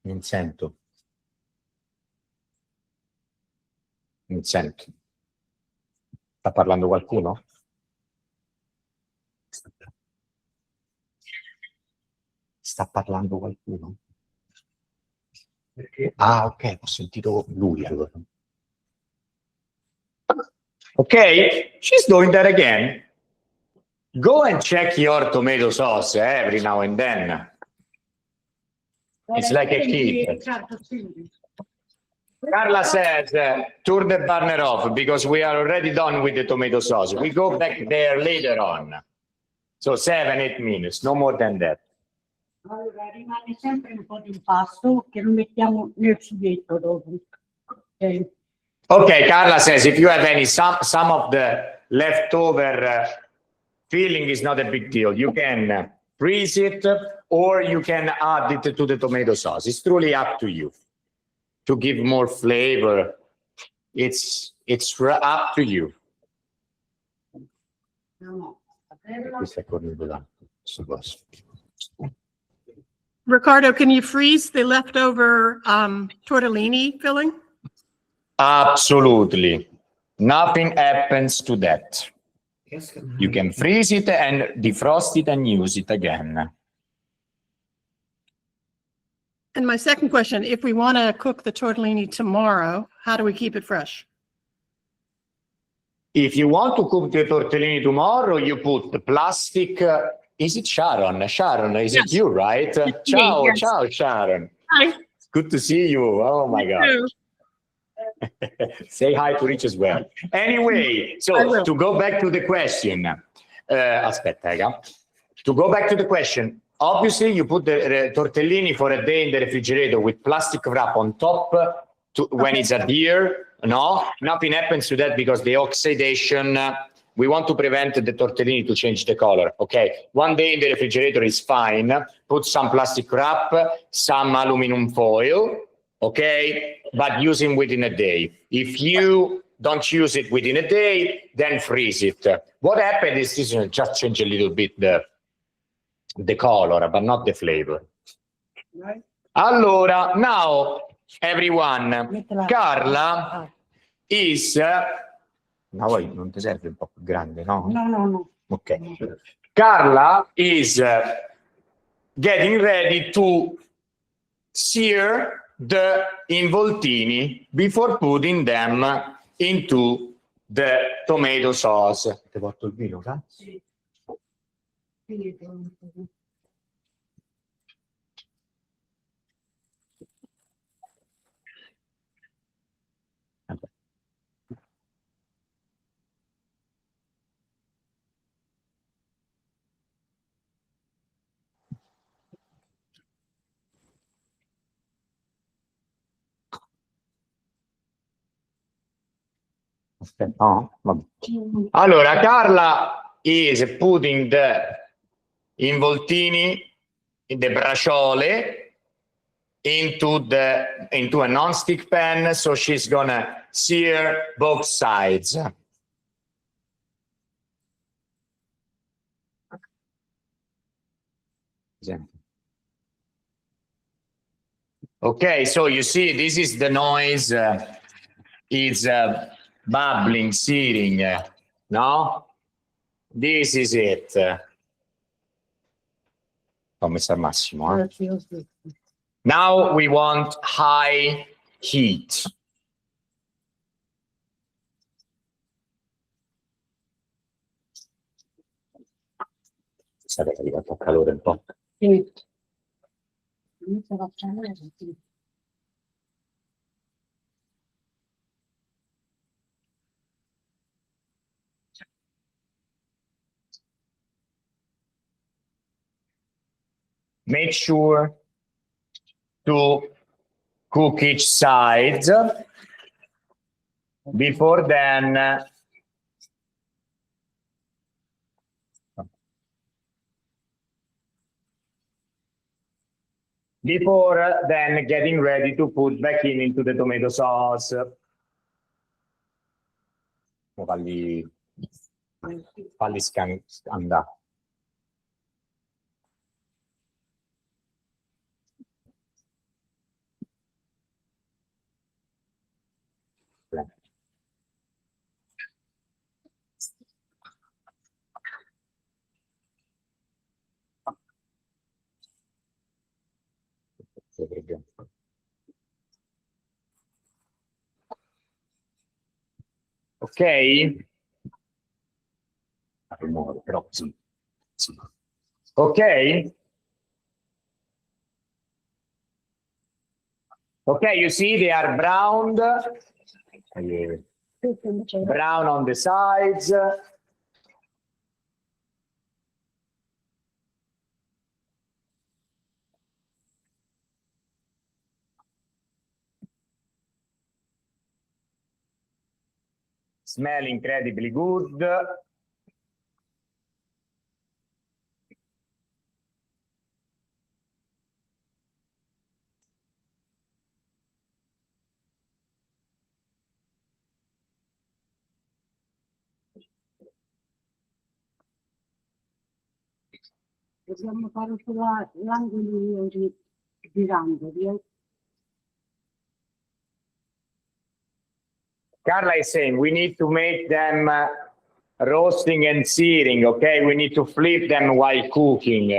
Non sento. Non sento. Sta parlando qualcuno? Sta parlando qualcuno? Ah, ok, ho sentito lui allora. Okay, she's doing that again. Go and check your tomato sauce every now and then. It's like a kid. Carla says, turn the burner off because we are already done with the tomato sauce. We go back there later on. So 7-8 minutes, no more than that. Allora, rimane sempre un po' di impasto che lo mettiamo nel sughetto dopo. Okay. Okay, Carla says if you have some of the leftover filling is not a big deal. You can freeze it or you can add it to the tomato sauce. It's truly up to you to give more flavor. It's up to you. Riccardo, can you freeze the leftover tortellini filling? Absolutely. Nothing happens to that. You can freeze it and defrost it and use it again. And my second question, if we want to cook the tortellini tomorrow, how do we keep it fresh? If you want to cook the tortellini tomorrow, you put the plastic. Is it Sharon? Sharon, is it you, right? Ciao, yes. Ciao, Sharon. Hi. It's good to see you. Oh my God. Say hi to Rich as well. Anyway, so to go back to the question. Aspetta, raga. To go back to the question, obviously you put the tortellini for a day in the refrigerator with plastic wrap on top when it's adhere. No, nothing happens to that because the oxidation, we want to prevent the tortellini to change the color. Okay, one day in the refrigerator is fine. Put some plastic wrap, some aluminum foil, okay, but use it within a day. If you don't use it within a day, then freeze it. What happened is this just change a little bit the color, but not the flavor. Right. Allora, now everyone, Carla is ma voi non ti serve un po' più grande, no? No. Ok. Carla is getting ready to sear the involtini before putting them into the tomato sauce. Ti porto il vino, grazie. No? Vabbè. Allora, Carla is putting the involtini, the braciole, into a non-stick pan, so she's gonna sear both sides. Okay, so you see, this is the noise. It's bubbling, searing. No? This is it. Ho messo al massimo. Now we want high heat. Sapete che fa calore un po'. make sure to cook each side before then getting ready to put back into the tomato sauce. Falli andare. Ok? Ok? Okay, you see they are browned. Brown on the sides. Smell incredibly good. Possiamo fare l'angolo girando, via. Carla is saying we need to make them roasting and searing, okay? We need to flip them while cooking.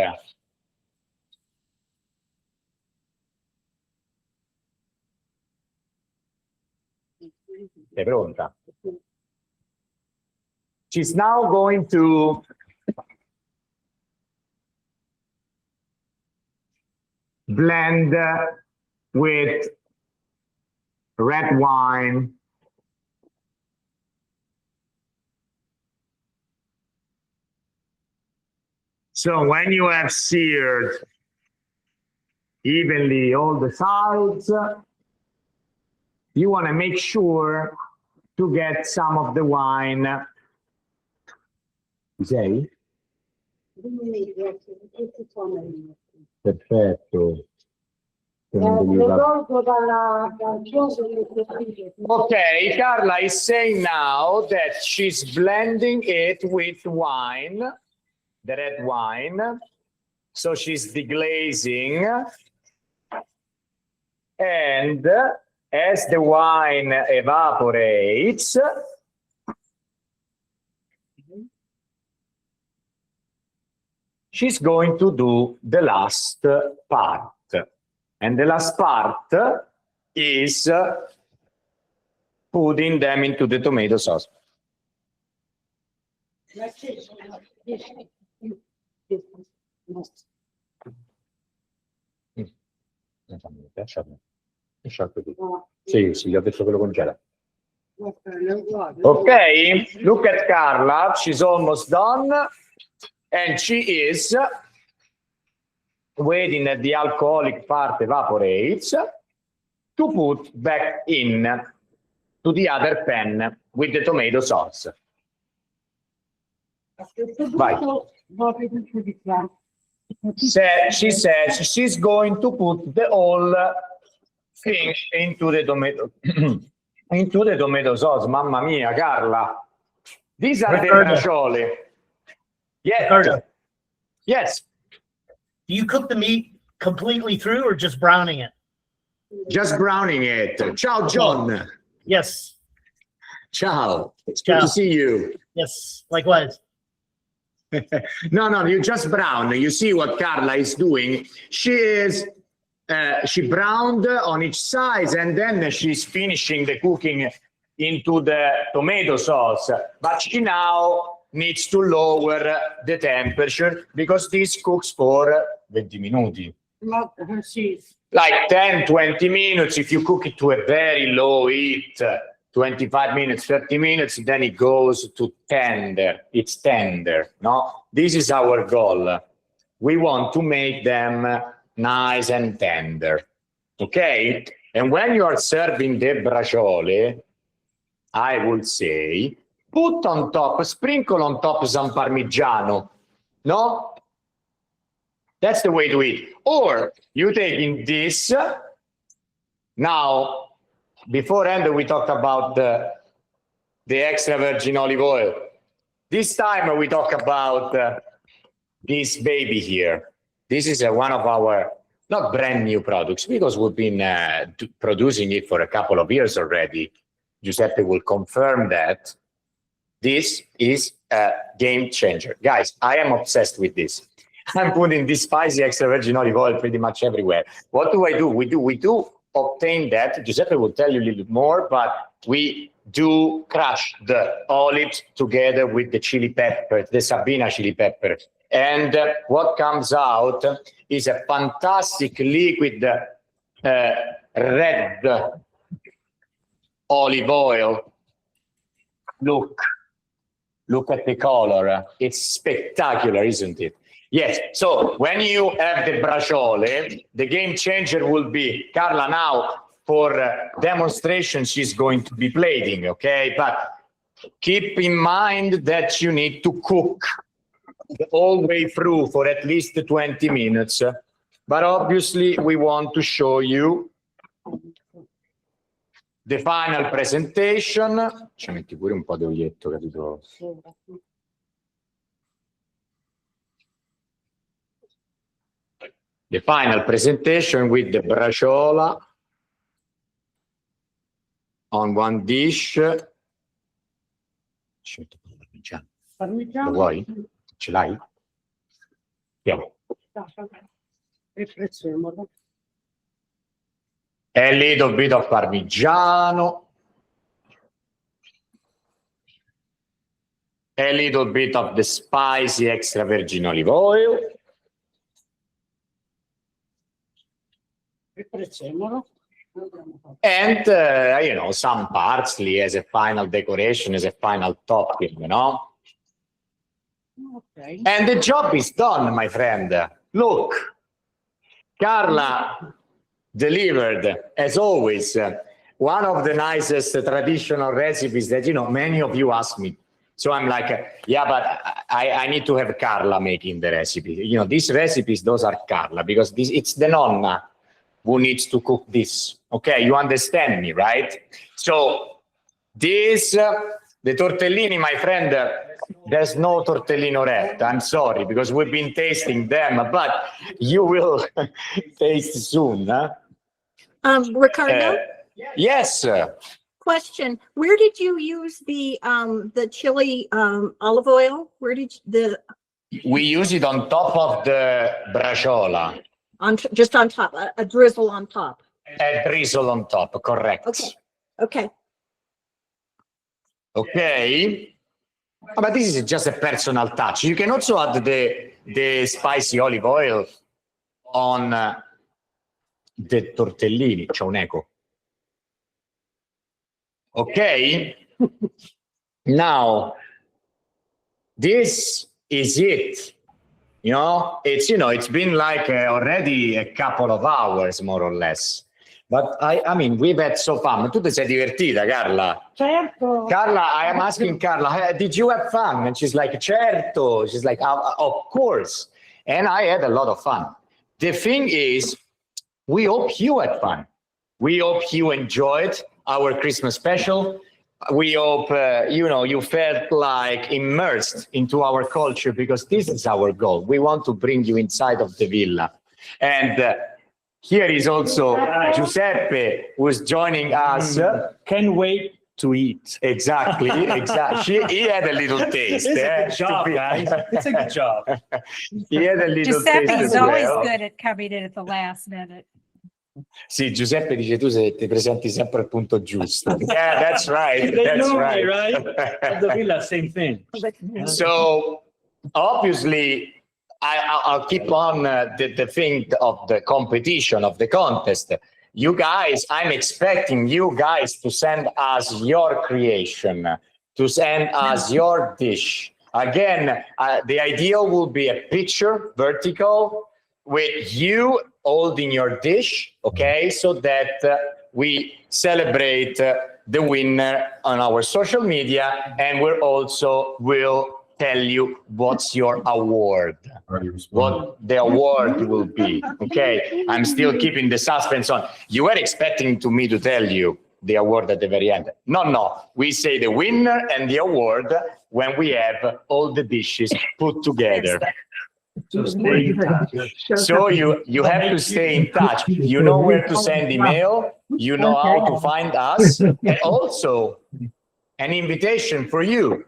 È pronta? She's now going to blend with red wine. So when you have seared evenly all the sides, you want to make sure to get some of the wine. Sei? Perfetto. Okay, Carla is saying now that she's blending it with wine, the red wine. So she's deglazing. And as the wine evaporates, she's going to do the last part. And the last part is putting them into the tomato sauce. Sì, sì, ho detto che lo congela. Okay, look at Carla. She's almost done. And she is waiting that the alcoholic part evaporates to put back in to the other pan with the tomato sauce. Vai. She says she's going to put the whole thing into the tomato sauce. Mamma mia, Carla. These are the braciole. Yes. Riccardo, Yes. do you cook the meat completely through or just browning it? Just browning it. Ciao, John. Yes. Ciao. It's Ciao. good to see you. Yes. Likewise. No, you just brown. You see what Carla is doing. She browned on each side and then she's finishing the cooking into the tomato sauce. But she now needs to lower the temperature because this cooks for 20 minuti. Like 10, 20 minutes. If you cook it to a very low heat, 25 minutes, 30 minutes, then it goes to tender. It's tender, no? This is our goal. we want to make them nice and tender. Okay? And when you are serving the braciole, I would say, put on top, sprinkle on top some Parmigiano. No? That's the way to eat. Or you taking this. Now, beforehand, we talked about the extra virgin olive oil. This time we talk about this baby here. This is one of our not brand new products because we've been producing it for a couple of years already. Giuseppe will confirm that. This is a game changer. Guys, I am obsessed with this. I'm putting this spicy extra virgin olive oil pretty much everywhere. What do? We do obtain that. Giuseppe will tell you a little bit more, but we do crush the olives together with the chili pepper, the Sabina chili pepper. And what comes out is a fantastic liquid red olive oil. Look at the color. It's spectacular, isn't it? Yes. So when you have the braciole, the game changer will be, Carla, now for demonstration, she's going to be plating, okay? But keep in mind that you need to cook the whole way through for at least 20 minutes. But obviously, we want to show you the final presentation. Ci metti pure un po' di olietto, capito? The final presentation with the braciola on one dish. Lo vuoi? Ce l'hai? Andiamo. A little bit of Parmigiano. A little bit of the spicy extra virgin olive oil. And, you know, some parsley as a final decoration, as a final topping, you know. Okay. And the job is done, my friend. Look, Carla delivered, as always, one of the nicest traditional recipes that, you know, many of you ask me. So I'm like, yeah, but I need to have Carla making the recipe. You know, these recipes, those are Carla, because it's the nonna who needs to cook this. Okay, you understand me, right? So this, the tortellini, my friend, there's no tortellino I'm sorry, because we've been tasting them, but you will taste soon. Huh? Riccardo? Yes. Question: where did you use the chili olive oil? Where did we use it on top of the braciola? Just on top, a drizzle on top. A drizzle on top, correct. Okay. Okay. Okay. But this is just a personal touch. You can also add the spicy olive oil on the tortellini. C'è un eco. Okay. Now, this is it. You know, it's been like already a couple of hours, more or less. But I mean, we've had so fun. Tu ti sei divertita, Carla? Certo. Carla, I am asking Carla, did you have fun? And she's like, certo. She's like, of course. And I had a lot of fun. The thing is, we hope you had fun. We hope you enjoyed our Christmas special. We hope, you felt like immersed into our culture, because this is our goal. We want to bring you inside of the villa. And here is also Giuseppe, who is joining us. Can't wait to eat. Exactly. He had a little taste. It's a good job, guys. It's a good job. He had a little taste Giuseppe's as always well. good at coming in at the last minute. Sì, Giuseppe dice tu ti presenti sempre al punto giusto. Yeah, that's right. They That's know me, right. right? At the villa, same thing. So obviously, I'll keep on the thing of the competition, of the contest. You guys, I'm expecting you guys to send us your creation, to send us your dish. Again, the idea will be a picture vertical with you holding your dish, okay, so that we celebrate the winner on our social media, and we also will tell you what's your award, what the award will be, okay? I'm still keeping the suspense on. You were expecting me to tell you the award at the very end. No, we say the winner and the award when we have all the dishes put together. So stay in touch. So you have to stay in touch. You know where to send email. You know how to find us. And also an invitation for you.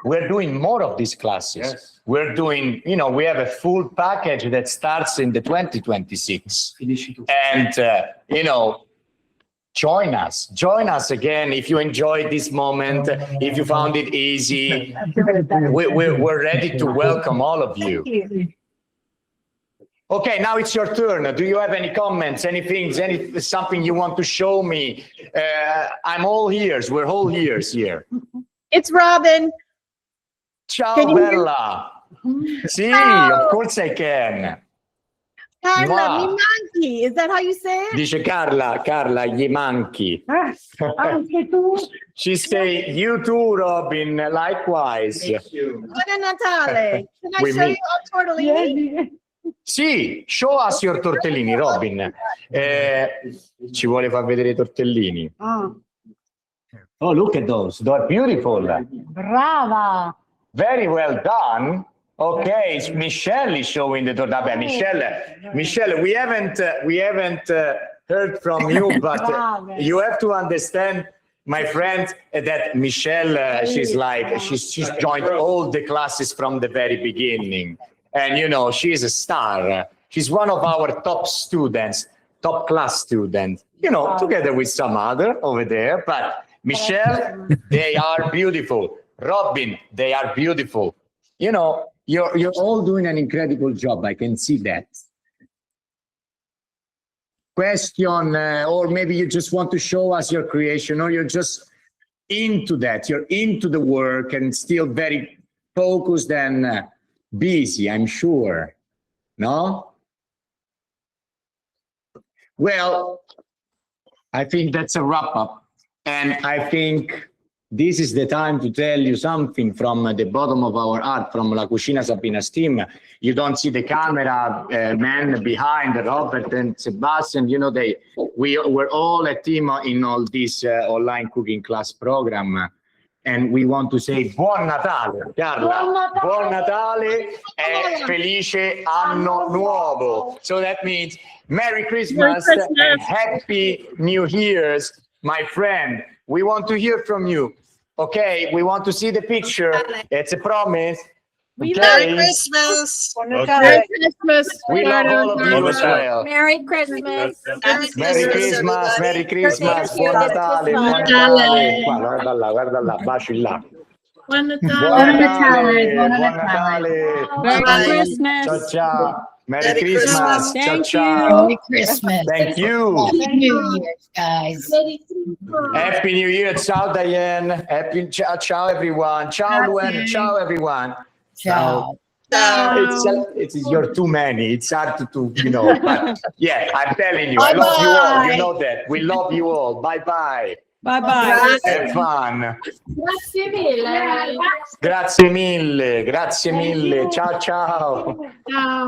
We're doing more of these classes. Yes. We're doing, we have a full package that starts in the 2026. And, join us again. If you enjoyed this moment, if you found it easy, we're ready to welcome all of you. Okay, now it's your turn. Do you have any comments, anything, something you want to show me? I'm all ears. We're all ears here. It's Robin. Ciao, Can you hear me? Bella. Sì, of course I can. Carla, Wow. mi manchi. Is that how you say it? Dice Carla, gli manchi. Anche tu. She say, you too, Robin, likewise. Buon Natale. Can I We show meet. you all tortellini? Sì, show us your tortellini, Robin. Ci vuole far vedere i tortellini. Oh, look at those. They're beautiful. Brava. Very well done. Okay, Michelle is showing the tortellini. Michelle, we haven't heard from you, but you have to understand, my friend, that Michelle, she's joined all the classes from the very beginning. And, she's a star. She's one of our top students, top class students, together with some other over there. But Michelle, they are beautiful. Robin, they are beautiful. You're all doing an incredible job. I can see that. Question, or maybe you just want to show us your creation, or you're just into that. You're into the work and still very focused and busy, I'm sure. No? Well, I think that's a wrap up. And I think this is the time to tell you something from the bottom of our heart, from La Cucina Sabina's team. You don't see the camera man behind Robert and Sebastian. We're all a team in all this online cooking class program. And we want to say Buon Natale, Carla. Buon Natale e felice anno nuovo. So that means Merry Christmas and Happy New Year's, my friend. We want to hear from you. Okay, we want to see the picture. It's a promise. Merry Christmas. Okay. Christmas. We love all of you as well. Merry Christmas. Merry Christmas, Merry Christmas, Buon Natale, Buon Natale. Natale. Guarda là, bacio in là. Buon Buon Natale. Natale. Merry Christmas. Ciao, ciao. Merry Christmas. Ciao, Thank ciao. you. Christmas. Thank you. Happy New Year, guys. Happy New Year. Ciao, Diane. Ciao, everyone. Ciao, Luen. Ciao, everyone. Ciao. It's you're too many. It's hard to but yeah, I'm telling you, I love you all. You know that. We love you all. Bye-bye. Bye-bye. Have fun. Grazie mille. Grazie mille. Grazie mille. Ciao, ciao. Ciao.